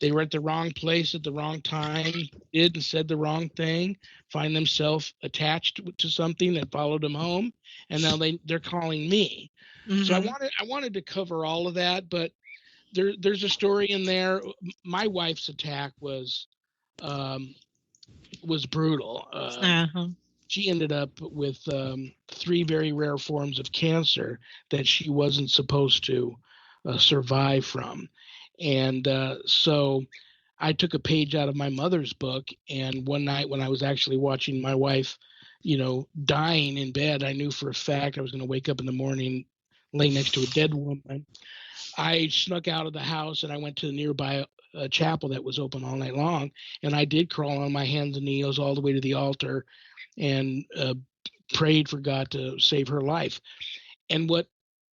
they were at the wrong place at the wrong time, did and said the wrong thing, find themselves attached to something that followed them home, and now they're calling me. Mm-hmm. So I wanted to cover all of that, but there's a story in there. My wife's attack was brutal. She ended up with 3 very rare forms of cancer that she wasn't supposed to survive from. And so I took a page out of my mother's book, and one night when I was actually watching my wife, dying in bed, I knew for a fact I was going to wake up in the morning laying next to a dead woman. I snuck out of the house and I went to the nearby chapel that was open all night long, and I did crawl on my hands and knees all the way to the altar and prayed for God to save her life. And what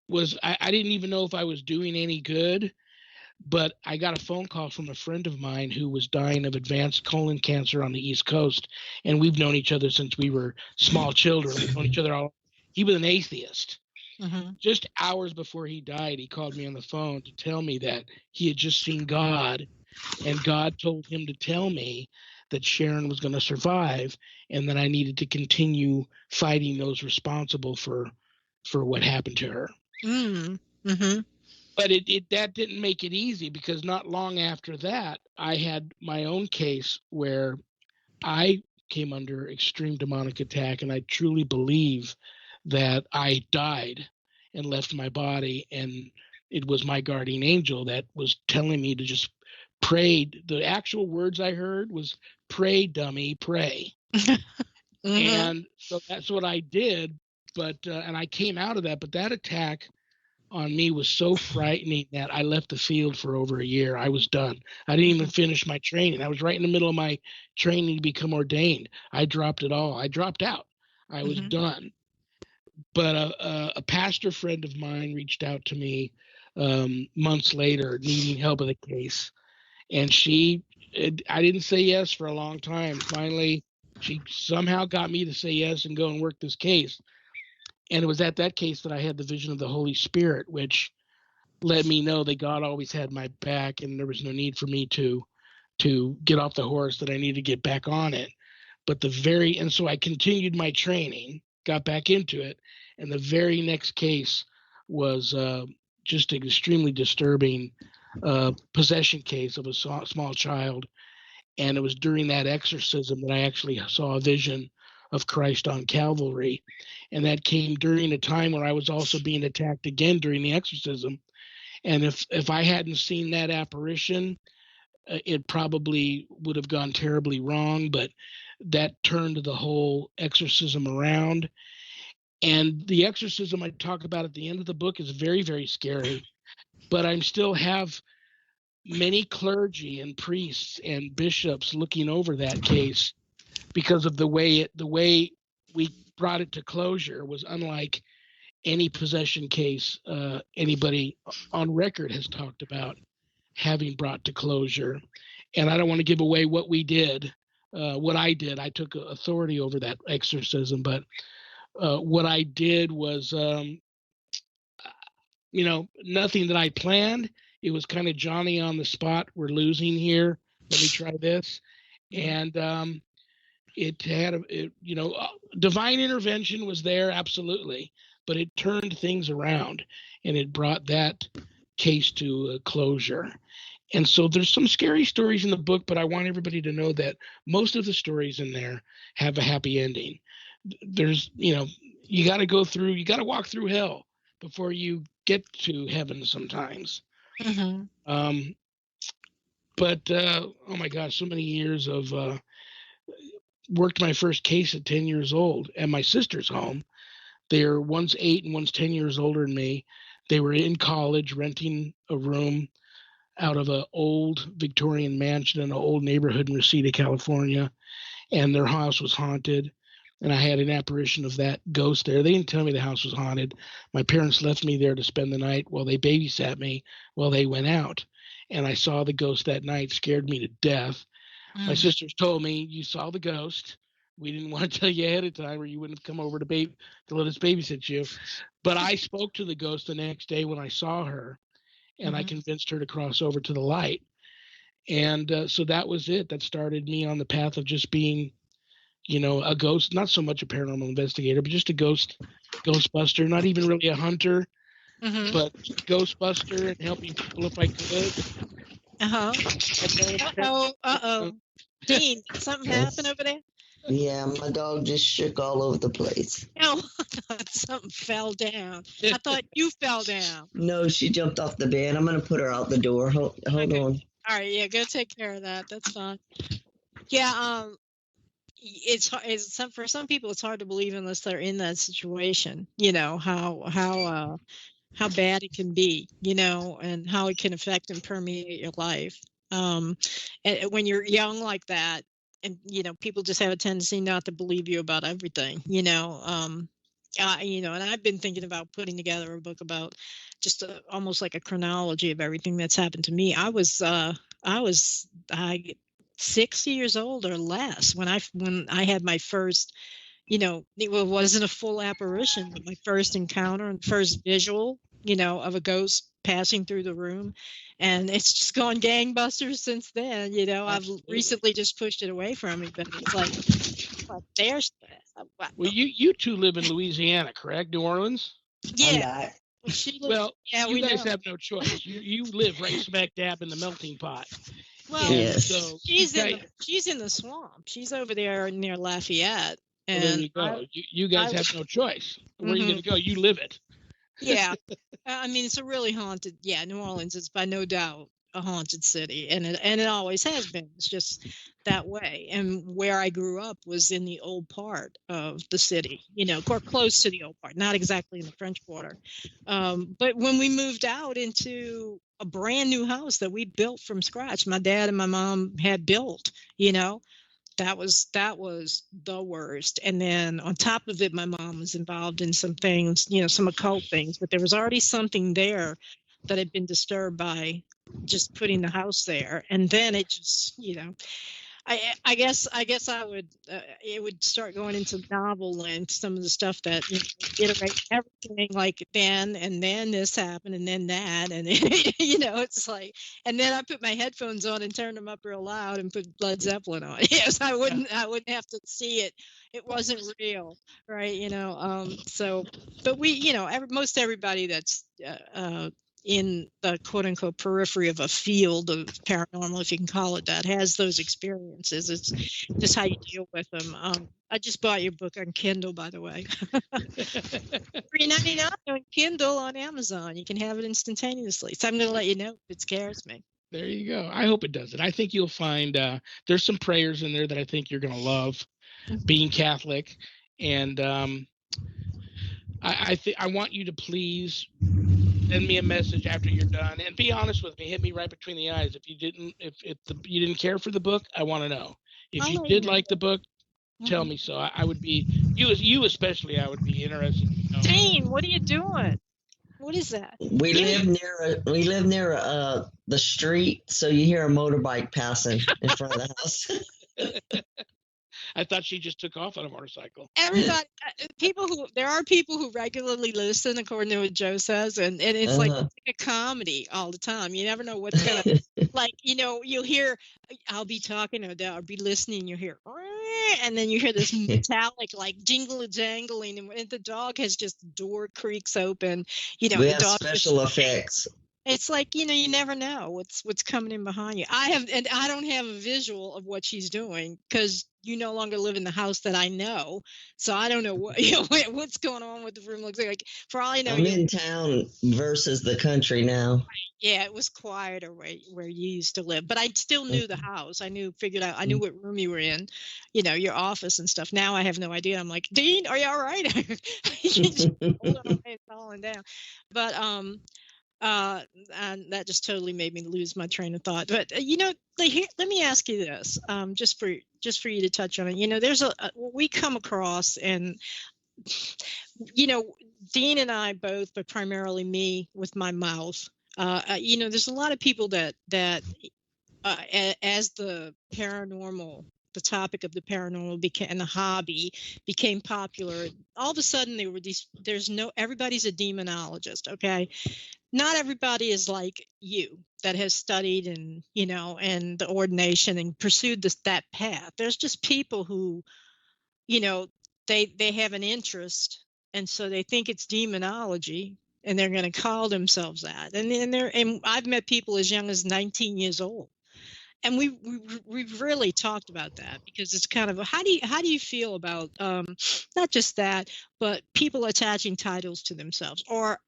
was, I didn't even know if I was doing any good, but I got a phone call from a friend of mine who was dying of advanced colon cancer on the East Coast, and we've known each other since we were small children. We've known each other all. He was an atheist. Mm-hmm. Just hours before he died, he called me on the phone to tell me that he had just seen God, and God told him to tell me that Sharon was going to survive, and that I needed to continue fighting those responsible for what happened to her. Mm-hmm. But that didn't make it easy, because not long after that, I had my own case where I came under extreme demonic attack, and I truly believe that I died and left my body, and it was my guardian angel that was telling me to just pray. The actual words I heard was, "Pray, dummy, pray." Mm-hmm. And so that's what I did. But and I came out of that. But that attack on me was so frightening that I left the field for over a year. I was done. I didn't even finish my training. I was right in the middle of my training to become ordained. I dropped it all. I dropped out. I was done. But a pastor friend of mine reached out to me months later, needing help with a case. And I didn't say yes for a long time. Finally, she somehow got me to say yes and go and work this case. And it was at that case that I had the vision of the Holy Spirit, which let me know that God always had my back, and there was no need for me to get off the horse, that I need to get back on it. But and so I continued my training, got back into it, and the very next case was just an extremely disturbing possession case of a small child. And it was during that exorcism that I actually saw a vision of Christ on Calvary. And that came during a time where I was also being attacked again during the exorcism. And if I hadn't seen that apparition, it probably would have gone terribly wrong. But that turned the whole exorcism around. And the exorcism I talk about at the end of the book is very, very scary. But I still have many clergy and priests and bishops looking over that case, because of the way we brought it to closure was unlike any possession case anybody on record has talked about having brought to closure. And I don't want to give away what we did, what I did. I took authority over that exorcism, but what I did was, nothing that I planned. It was kind of Johnny on the spot. We're losing here. Let me try this. And it had, divine intervention was there, absolutely. But it turned things around, and it brought that case to closure. And so there's some scary stories in the book, but I want everybody to know that most of the stories in there have a happy ending. There's, you got to walk through hell before you get to heaven sometimes. But oh my gosh, so many years of worked my first case at 10 years old at my sister's home. One's 8 and one's 10 years older than me. They were in college renting a room out of an old Victorian mansion in an old neighborhood in Reseda, California. And their house was haunted. And I had an apparition of that ghost there. They didn't tell me the house was haunted. My parents left me there to spend the night while they babysat me while they went out. And I saw the ghost that night, scared me to death. My sisters told me, you saw the ghost. We didn't want to tell you ahead of time or you wouldn't have come over to let us babysit you. But I spoke to the ghost the next day when I saw her, and I convinced her to cross over to the light. And so that was it. That started me on the path of just being, a ghost, not so much a paranormal investigator, but just a ghostbuster, not even really a hunter, but ghostbuster and helping people if I could. Dean, did something happen over there? Yeah, my dog just shook all over the place. Oh, I thought something fell down. I thought you fell down. No, she jumped off the bed. I'm going to put her out the door. Hold on. All right, yeah, go take care of that. That's fine. Yeah, it's for some people it's hard to believe unless they're in that situation. How bad it can be, and how it can affect and permeate your life. And when you're young like that, and people just have a tendency not to believe you about everything, and I've been thinking about putting together a book about just almost like a chronology of everything that's happened to me. I was 60 years old or less when I had my first, it wasn't a full apparition, but my first encounter and first visual, of a ghost passing through the room. And it's just gone gangbusters since then. I've recently just pushed it away from me, but it's like there's well, you two live in Louisiana, correct? New Orleans? Yeah. You guys have no choice. You live right smack dab in the melting pot. Well, yes. So she's in the swamp. She's over there near Lafayette. And there you go. You guys have no choice. Where are you going to go? You live it. Yeah. I mean, it's a really haunted. Yeah, New Orleans is by no doubt a haunted city, and it always has been. It's just that way. And where I grew up was in the old part of the city, or close to the old part, not exactly in the French Quarter. But when we moved out into a brand new house that we built from scratch, my dad and my mom had built, that was the worst. And then on top of it, my mom was involved in some things, some occult things, but there was already something there that had been disturbed by just putting the house there. And then it just, I guess I would, it would start going into novel length, some of the stuff that, iterate everything like then, and then this happened, and then that, and it's like, and then I put my headphones on and turned them up real loud and put Led Zeppelin on. Yes, I wouldn't have to see it. It wasn't real, right? So, but we, most everybody that's, in the quote unquote periphery of a field of paranormal, if you can call it that, has those experiences. It's just how you deal with them. I just bought your book on Kindle, by the way. $3.99 on Kindle on Amazon. You can have it instantaneously. So I'm going to let you know if it scares me. There you go. I hope it doesn't. I think you'll find there's some prayers in there that I think you're going to love, being Catholic. And I want you to please send me a message after you're done and be honest with me. Hit me right between the eyes. If you didn't care for the book, I want to know. If you did like the book, tell me so. I would be You especially, I would be interested to know. Dean, what are you doing? What is that? We live near the street, so you hear a motorbike passing in front of the house. I thought she just took off on a motorcycle. Everybody, there are people who regularly listen, according to what Joe says, and it's like a comedy all the time. You never know what's gonna, like, you'll hear, I'll be talking or I'll be listening, you hear, and then you hear this metallic, like, jingle jangling, and the dog has just door creaks open. We the have dog special effects. It's like, you never know what's coming in behind you. I don't have a visual of what she's doing because you no longer live in the house that I know, so I don't know what what's going on with the room. Looks like for all I know, I'm in town versus the country now. Yeah, it was quieter where you used to live, but I still knew the house. I knew what room you were in, your office and stuff. Now I have no idea. I'm like, Dean, are you all right? Just falling down, but and that just totally made me lose my train of thought. But let me ask you this, just for you to touch on it. There's we come across, and Dean and I both, but primarily me with my mouth. There's a lot of people that as the topic of the paranormal became, and the hobby became popular, all of a sudden everybody's a demonologist. Okay. Not everybody is like you that has studied and the ordination and pursued that path. There's just people who, they have an interest, and so they think it's demonology, and they're going to call themselves that. And I've met people as young as 19 years old, and we've really talked about that, because it's kind of how do you feel about not just that, but people attaching titles to themselves, or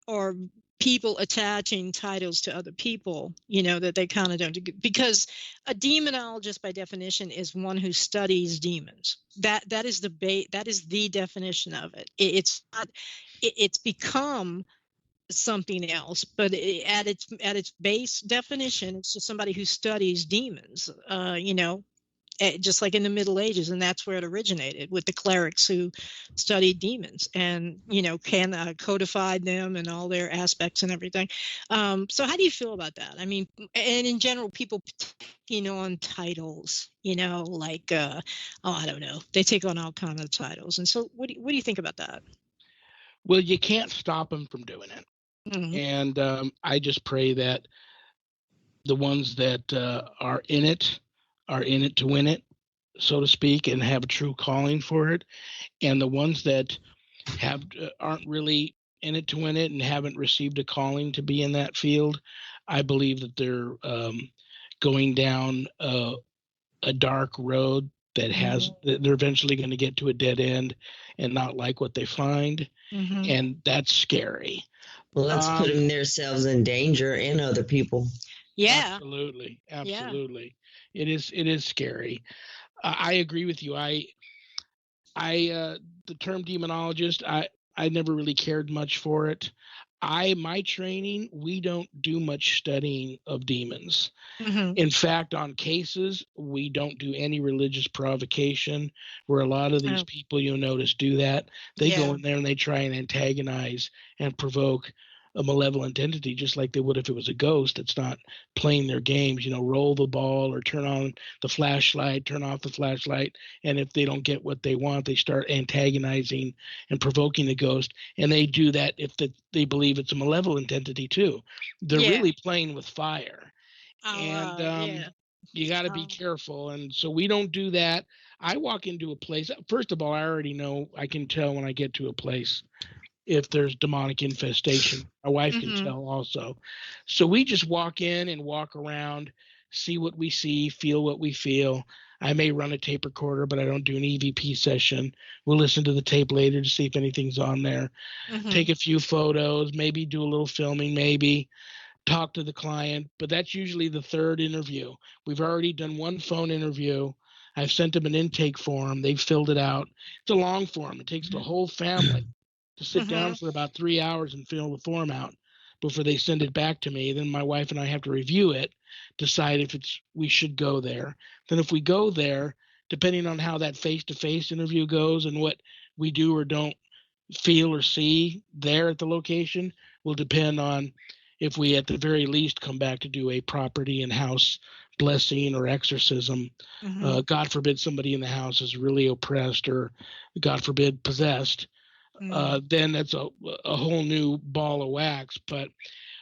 people attaching titles to other people, that they kind of don't do, because a demonologist by definition is one who studies demons. That is the definition of it. It's not. It's become something else, but at its base definition, it's just somebody who studies demons. Just like in the Middle Ages, and that's where it originated, with the clerics who studied demons and codified them and all their aspects and everything. So how do you feel about that? I mean, and in general, people taking on titles, like I don't know, they take on all kinds of titles. And so what do you think about that? Well, you can't stop them from doing it. Mm-hmm. And I just pray that the ones that are in it to win it, so to speak, and have a true calling for it. And the ones that aren't really in it to win it and haven't received a calling to be in that field, I believe that they're going down a dark road that they're eventually going to get to a dead end and not like what they find. Mm-hmm. And that's scary. Well, that's putting themselves in danger and other people. Yeah, absolutely. Yeah. It is scary. I agree with you. The term demonologist, I never really cared much for it. My training, we don't do much studying of demons. Mm-hmm. In fact, on cases, we don't do any religious provocation, where a lot of these people, you'll notice, do that. They go in there and they try and antagonize and provoke a malevolent entity, just like they would if it was a ghost that's not playing their games, roll the ball or turn on the flashlight, turn off the flashlight. And if they don't get what they want, they start antagonizing and provoking the ghost. And they do that if they believe it's a malevolent entity too. They're really playing with fire. You got to be careful. And so we don't do that. I walk into a place. First of all, I already know, I can tell when I get to a place if there's demonic infestation. My wife can tell also. So we just walk in and walk around, see what we see, feel what we feel. I may run a tape recorder, but I don't do an EVP session. We'll listen to the tape later to see if anything's on there. Take a few photos, maybe do a little filming, maybe talk to the client. But that's usually the third interview. We've already done one phone interview. I've sent them an intake form. They've filled it out. It's a long form. It takes the whole family to sit down for about 3 hours and fill the form out before they send it back to me. Then my wife and I have to review it, decide if we should go there. Then if we go there, depending on how that face-to-face interview goes and what we do or don't feel or see there at the location will depend on if we at the very least come back to do a property and house blessing or exorcism. God forbid somebody in the house is really oppressed or God forbid possessed. Then that's a whole new ball of wax. But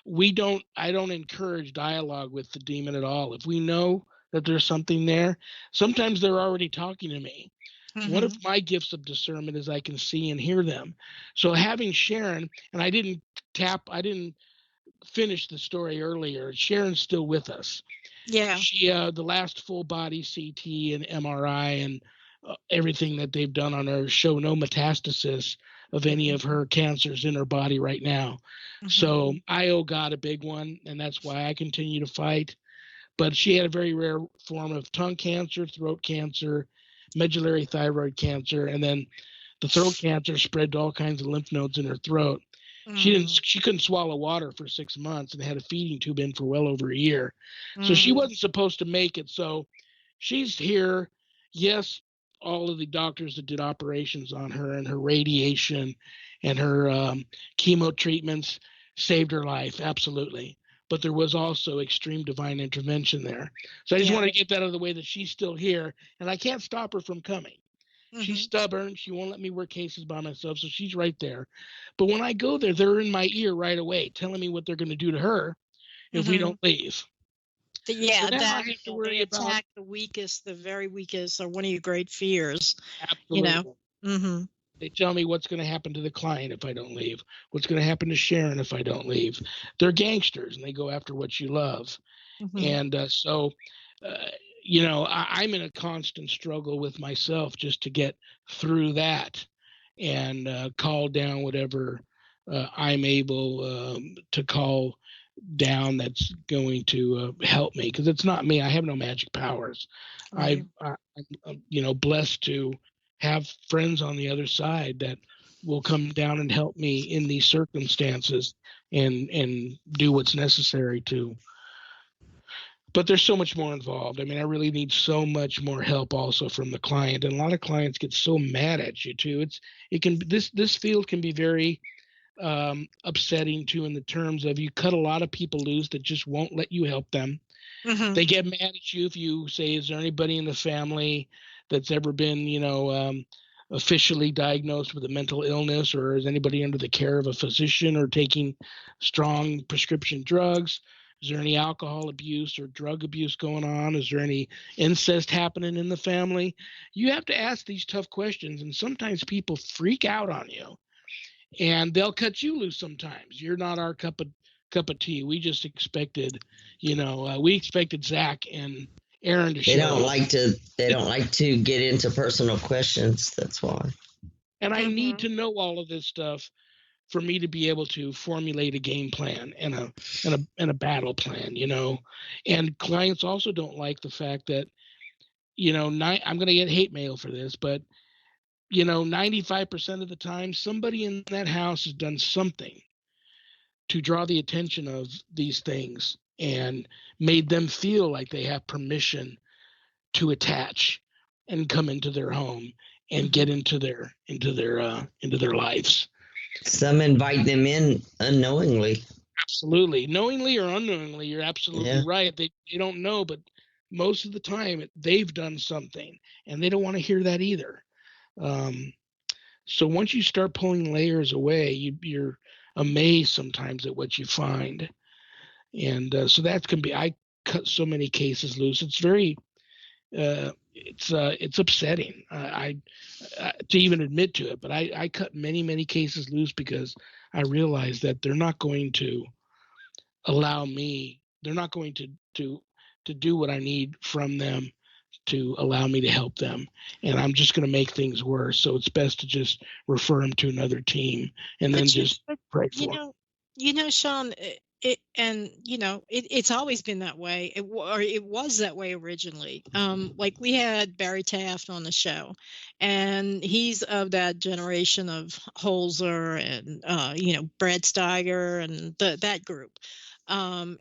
I don't encourage dialogue with the demon at all. If we know that there's something there, sometimes they're already talking to me. One of my gifts of discernment is I can see and hear them. So having Sharon, and I didn't finish the story earlier. Sharon's still with us. Yeah. She, the last full body CT and MRI and everything that they've done on her show no metastasis of any of her cancers in her body right now. So I owe God a big one, and that's why I continue to fight. But she had a very rare form of tongue cancer, throat cancer, medullary thyroid cancer, and then the throat cancer spread to all kinds of lymph nodes in her throat. She couldn't swallow water for 6 months and had a feeding tube in for well over a year. So she wasn't supposed to make it. So she's here. Yes, all of the doctors that did operations on her and her radiation and her chemo treatments saved her life. Absolutely. But there was also extreme divine intervention there. So I just want to get that out of the way that she's still here and I can't stop her from coming. She's stubborn. She won't let me work cases by myself. So she's right there. But when I go there, they're in my ear right away, telling me what they're going to do to her if we don't leave. Yeah, so that I have to worry attack the weakest, the very weakest, are one of your great fears. Absolutely. You know. They tell me what's going to happen to the client if I don't leave. What's going to happen to Sharon if I don't leave. They're gangsters and they go after what you love. And you know, I'm in a constant struggle with myself just to get through that and call down whatever I'm able to call down that's going to help me, because it's not me. I have no magic powers. I'm you know, blessed to have friends on the other side that will come down and help me in these circumstances and do what's necessary to. But there's so much more involved. I mean, I really need so much more help also from the client. And a lot of clients get so mad at you too. This field can be very upsetting too, in the terms of you cut a lot of people loose that just won't let you help them. They get mad at you if you say, is there anybody in the family that's ever been, you know, officially diagnosed with a mental illness, or is anybody under the care of a physician or taking strong prescription drugs? Is there any alcohol abuse or drug abuse going on? Is there any incest happening in the family? You have to ask these tough questions, and sometimes people freak out on you, and they'll cut you loose sometimes. You're not our cup of tea. We just expected, you know, we expected Zach and Aaron to show. They don't like to get into personal questions. That's why. And I need to know all of this stuff for me to be able to formulate a game plan and a battle plan, you know. And clients also don't like the fact that, you know, I'm going to get hate mail for this, but, you know, 95% of the time, somebody in that house has done something to draw the attention of these things and made them feel like they have permission to attach and come into their home and get into their lives. Some invite them in unknowingly. Absolutely. Knowingly or unknowingly, you're absolutely right. They don't know, but most of the time they've done something and they don't want to hear that either. So once you start pulling layers away, you're amazed sometimes at what you find. And so that can be, I cut so many cases loose. It's very, it's upsetting to even admit to it, but I cut many cases loose because I realized that they're not going to allow me, they're not going to do what I need from them to allow me to help them, and I'm just going to make things worse. So it's best to just refer them to another team and then just pray for them. You know, Shawn, it's always been that way. It was that way originally. Like we had Barry Taft on the show, and he's of that generation of Holzer and Brad Steiger and that group. And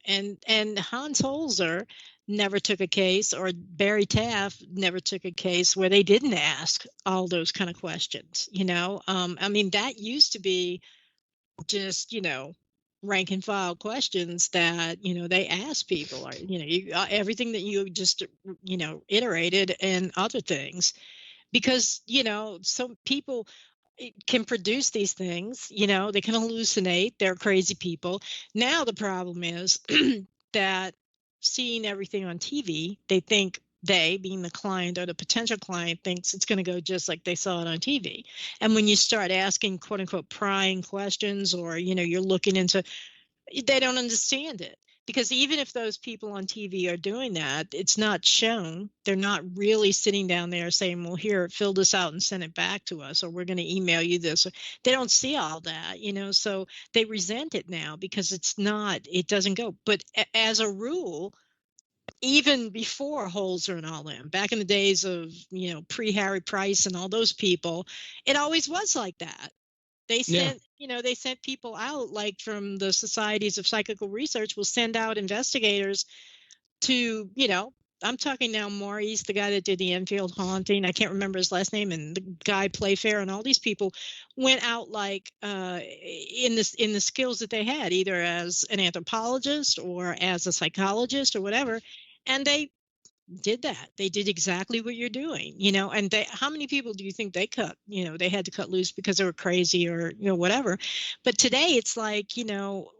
Hans Holzer never took a case, or Barry Taft never took a case where they didn't ask all those kind of questions, I mean, that used to be just, rank and file questions that, they ask people, or, everything that you just, iterated, and other things, because, some people can produce these things, they can hallucinate, they're crazy people. Now the problem is that seeing everything on TV, they, being the client or the potential client, thinks it's going to go just like they saw it on TV. And when you start asking quote unquote prying questions, or, you're looking into, they don't understand it. Because even if those people on TV are doing that, it's not shown. They're not really sitting down there saying, well, here, fill this out and send it back to us, or we're going to email you this. They don't see all that, so they resent it now because it doesn't go. But as a rule, even before Holzer and all them, back in the days of, pre-Harry Price and all those people, it always was like that. They sent, they sent people out, like from the societies of psychical research will send out investigators to, I'm talking now Maurice, the guy that did the Enfield haunting, I can't remember his last name, and the guy Playfair, and all these people went out like in the skills that they had, either as an anthropologist or as a psychologist or whatever, and they did that. They did exactly what you're doing, and how many people do you think they cut? They had to cut loose because they were crazy, or, whatever. But today it's like,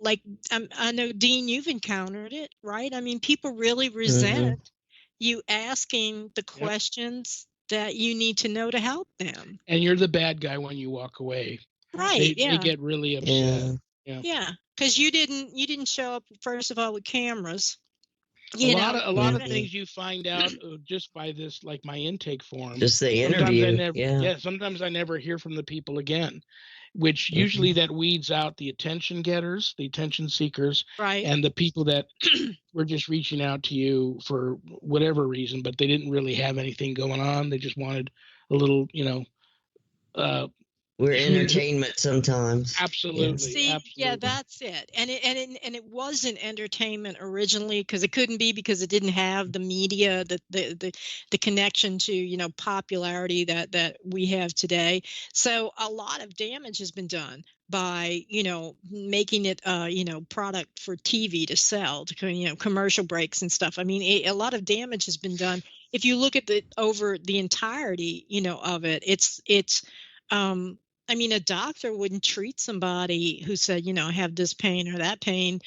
like I know, Dean, you've encountered it, right? I mean, people really resent you asking the questions that you need to know to help them. And you're the bad guy when you walk away. Right. They get really upset. Yeah. Because you didn't show up, first of all, with cameras. A lot of things you find out just by this, like my intake form. Just the interview. Sometimes I never hear from the people again, which usually that weeds out the attention getters, the attention seekers, right, and the people that were just reaching out to you for whatever reason, but they didn't really have anything going on. They just wanted a little, we're entertainment sometimes. Absolutely. See, absolutely. Yeah, that's it. And it wasn't entertainment originally, because it couldn't be, because it didn't have the media, the connection to, popularity that we have today. So a lot of damage has been done by, making it product for TV to sell, to commercial breaks and stuff. I mean, a lot of damage has been done. If you look at over the entirety, of it, it's I mean, a doctor wouldn't treat somebody who said, I have this pain or that pain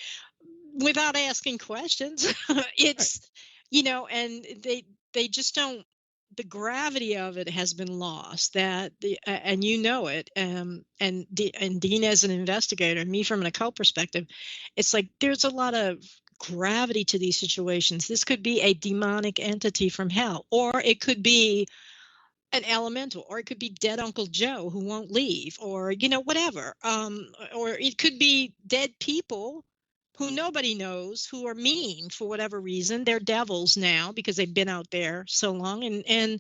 without asking questions. It's, and they just don't, the gravity of it has been lost, and it. And Dean, as an investigator, and me from an occult perspective, it's like there's a lot of gravity to these situations. This could be a demonic entity from hell, or it could be an elemental, or it could be dead Uncle Joe who won't leave, or whatever, or it could be dead people who nobody knows, who are mean for whatever reason. They're devils now because they've been out there so long, and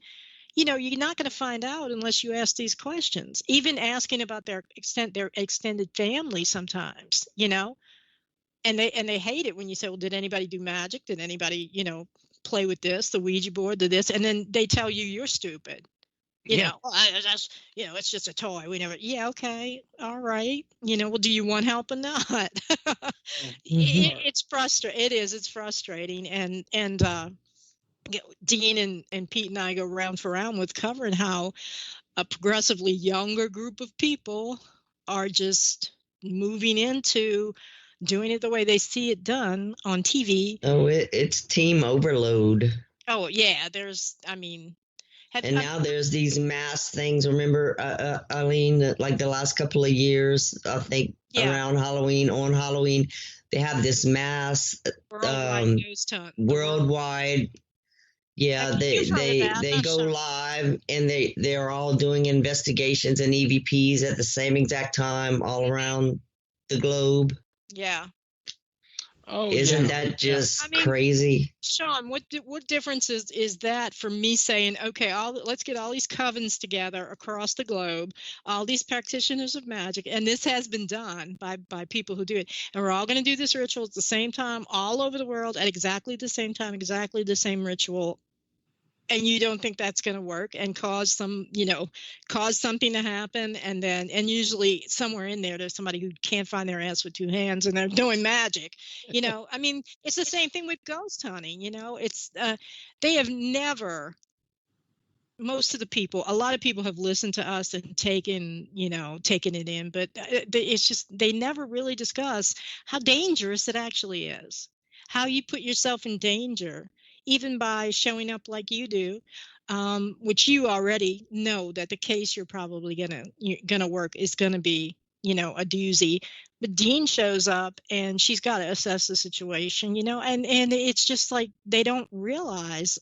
you're not going to find out unless you ask these questions, even asking about their extended family sometimes, and they hate it when you say, well, did anybody do magic, did anybody play with this, the Ouija board, this, and then they tell you you're stupid. It's just a toy. We never. Yeah, okay, all right. Well, do you want help or not? It's frustrating. It is. It's frustrating, and Dean and Pete and I go round for round with covering how a progressively younger group of people are just moving into doing it the way they see it done on TV. Oh, it's team overload. Oh yeah, now there's these mass things. Remember, Alyne, like the last couple of years, I think around Halloween, on Halloween, they have this mass worldwide. Yeah, they go live, and they're all doing investigations and EVPs at the same exact time all around the globe. Yeah. Isn't that just crazy? Shawn, what difference is that for me saying, okay, let's get all these covens together across the globe, all these practitioners of magic, and this has been done by people who do it, and we're all going to do this ritual at the same time, all over the world, at exactly the same time, exactly the same ritual. And you don't think that's going to work and cause something to happen, and usually somewhere in there's somebody who can't find their ass with two hands and they're doing magic. I mean, it's the same thing with ghost hunting. It's they have never. Most of the people, a lot of people have listened to us and taken it in, but it's just they never really discuss how dangerous it actually is, how you put yourself in danger even by showing up like you do, which you already know that the case you're probably gonna work is gonna be a doozy. But Dean shows up and she's got to assess the situation, and it's just like they don't realize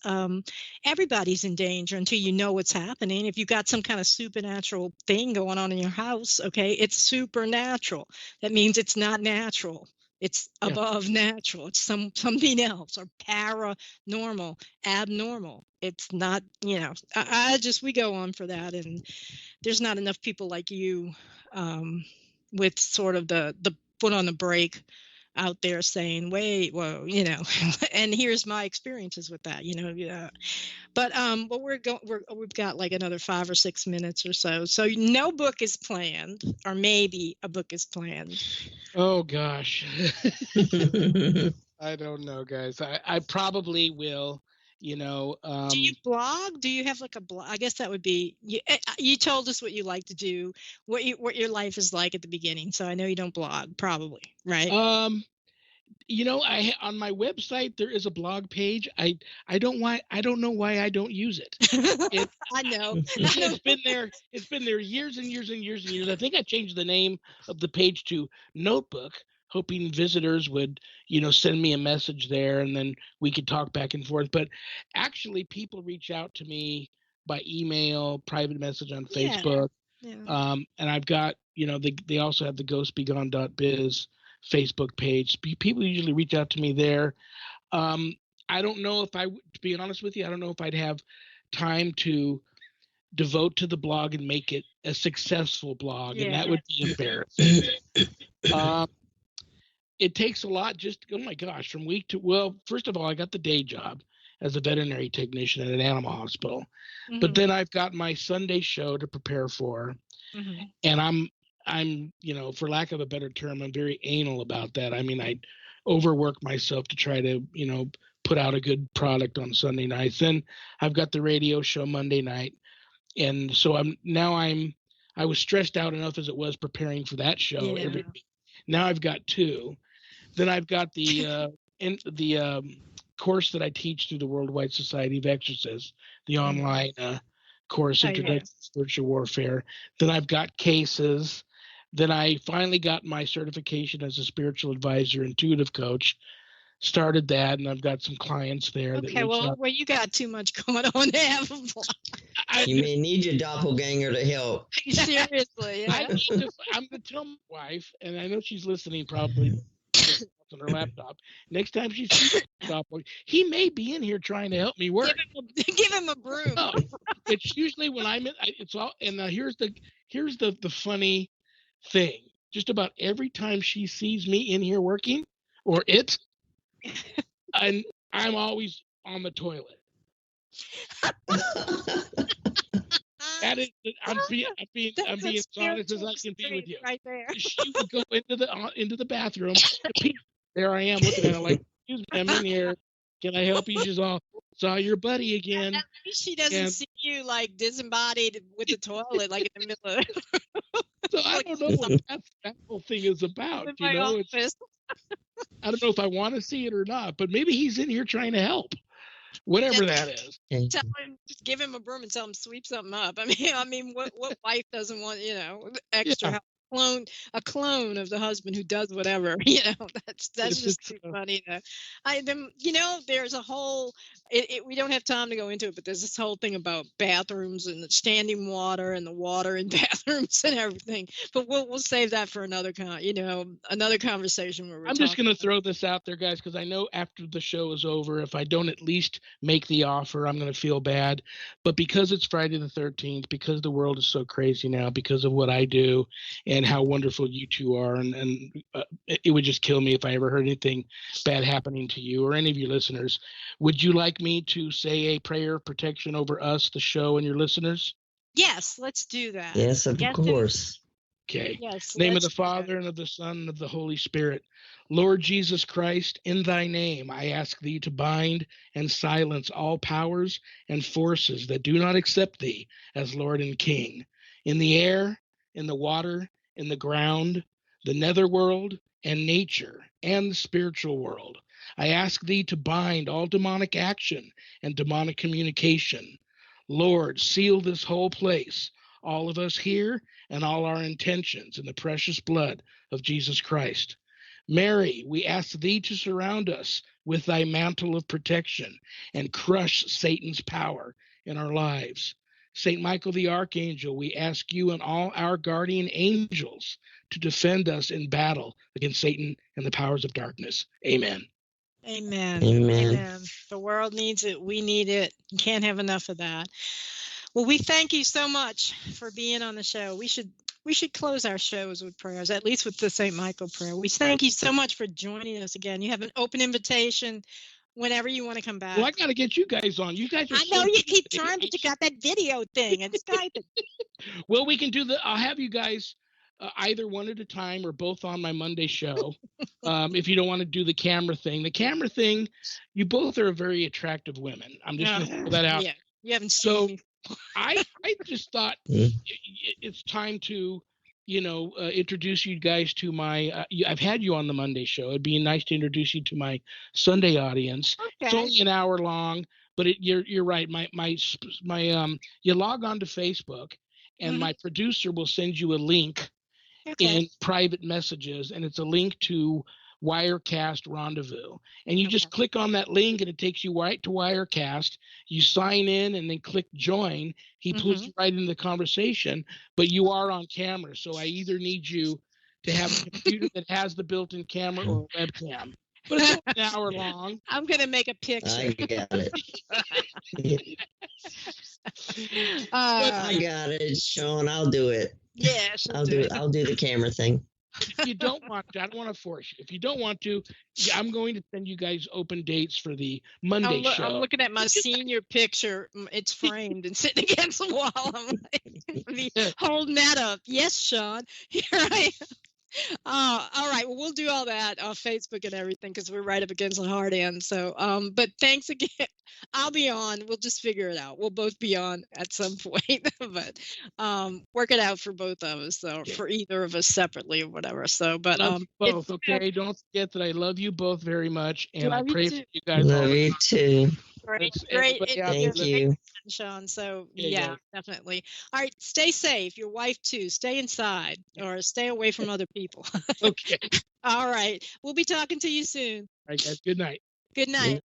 everybody's in danger until you know what's happening. If you've got some kind of supernatural thing going on in your house, okay, it's supernatural. That means it's not natural. It's above natural. It's something else, or paranormal, abnormal. It's not, we go on for that. And there's not enough people like you with sort of the foot on the brake out there saying, wait, whoa, and here's my experiences with that, But we've got like another 5 or 6 minutes or so. So no book is planned, or maybe a book is planned. Oh gosh. I don't know, guys. I probably will. Do you blog? Do you have like a blog? I guess that would be. You told us what you like to do, what your life is like at the beginning. So I know you don't blog, probably, right? On my website there is a blog page. I don't know why I don't use it. I know. It's been there years and years and years and years. I think I changed the name of the page to Notebook, hoping visitors would, send me a message there and then we could talk back and forth. But actually people reach out to me by email, private message on Facebook. Yeah. And I've got, they also have the ghostbegone.biz Facebook page. People usually reach out to me there. I don't know if to be honest with you, I don't know if I'd have time to devote to the blog and make it a successful blog. Yeah. And that would be embarrassing. It takes a lot oh my gosh, from week to, first of all, I got the day job as a veterinary technician at an animal hospital, but then I've got my Sunday show to prepare for. And I'm, for lack of a better term, I'm very anal about that. I mean, I overwork myself to try to, put out a good product on Sunday nights. Then I've got the radio show Monday night. And so I was stressed out enough as it was preparing for that show every week. Now I've got 2. Then I've got the course that I teach through the Worldwide Society of Exorcists, the online course, Introduction to Spiritual Warfare. Then I've got cases. Then I finally got my certification as a spiritual advisor, intuitive coach. Started that, and I've got some clients there. Okay, well, you got too much going on to have a blog. You may need your doppelganger to help. Seriously. Yeah. I'm going to tell my wife, and I know she's listening probably on her laptop. Next time she sees a doppelganger, he may be in here trying to help me work. Give him a broom. No, it's usually when I'm in. It's all. And here's the funny thing. Just about every time she sees me in here working, or it. And I'm always on the toilet. That is, I'm being as honest as I can be with you. Right there. She would go into the bathroom. There I am looking at her like, excuse me, I'm in here. Can I help you? She's all, saw your buddy again. At least she doesn't see you like disembodied with the toilet, like in the middle of it. So I don't know what that whole thing is about. I don't know if I want to see it or not, but maybe he's in here trying to help. Whatever that is. Tell him, just give him a broom and tell him sweep something up. I mean, what wife doesn't want, extra help a clone of the husband who does whatever. You know, that's just too funny. There's a whole. We don't have time to go into it, but there's this whole thing about bathrooms and the standing water and the water in bathrooms and everything. But we'll save that for another conversation where I'm just going to throw this out there, guys, because I know after the show is over, if I don't at least make the offer, I'm going to feel bad. But because it's Friday the 13th, because the world is so crazy now, because of what I do and how wonderful you two are, and it would just kill me if I ever heard anything bad happening to you or any of your listeners. Would you like me to say a prayer of protection over us, the show, and your listeners? Yes, let's do that. Yes, of course. Okay. Yes, name of the Father, and of the Son, and of the Holy Spirit. Lord Jesus Christ, in thy name I ask thee to bind and silence all powers and forces that do not accept thee as Lord and King, in the air, in the water, in the ground, the netherworld, and nature, and the spiritual world. I ask thee to bind all demonic action and demonic communication. Lord, seal this whole place, all of us here, and all our intentions in the precious blood of Jesus Christ. Mary, we ask thee to surround us with thy mantle of protection and crush Satan's power in our lives. St. Michael the Archangel, we ask you and all our guardian angels to defend us in battle against Satan and the powers of darkness. Amen. Amen. Amen. Amen. The world needs it. We need it. You can't have enough of that. Well, we thank you so much for being on the show. We should close our shows with prayers, at least with the St. Michael prayer. We thank you so much for joining us again. You have an open invitation whenever you want to come back. Well, I got to get you guys on. You guys are I know you keep trying, but you got that video thing and Skype. Well, we can do I'll have you guys either one at a time or both on my Monday show. If you don't want to do the camera thing, you both are very attractive women. I'm just going to throw that out. Yeah, you haven't seen me. I just thought it's time to, introduce you guys to my. I've had you on the Monday show. It'd be nice to introduce you to my Sunday audience. Okay. It's only an hour long, but you're right. You log on to Facebook, and my producer will send you a link in private messages, and it's a link to Wirecast Rendezvous, and you just click on that link and it takes you right to Wirecast. You sign in and then click join. He pulls you right into the conversation, but you are on camera, so I either need you to have a computer that has the built-in camera or a webcam. But it's only an hour long. I'm gonna make a picture. I got it. I got it, Shawn. I'll do it. Yeah, I'll do the camera thing. If you don't want to, I don't want to force you. If you don't want to, I'm going to send you guys open dates for the Monday show. I'm looking at my senior picture. It's framed and sitting against the wall. I'm like, holding that up. Yes, Shawn. Here I am. All right. Well, we'll do all that on Facebook and everything because we're right up against the hard end. So, but thanks again. I'll be on. We'll just figure it out. We'll both be on at some point, but work it out for both of us, or for either of us separately or whatever. So, but both. Okay. Don't forget that I love you both very much, and I pray for you guys. Love you too. Great. Thank you, Shawn. So yeah, definitely. All right, stay safe. Your wife too. Stay inside or stay away from other people. Okay. All right. We'll be talking to you soon. All right, guys. Good night. Good night.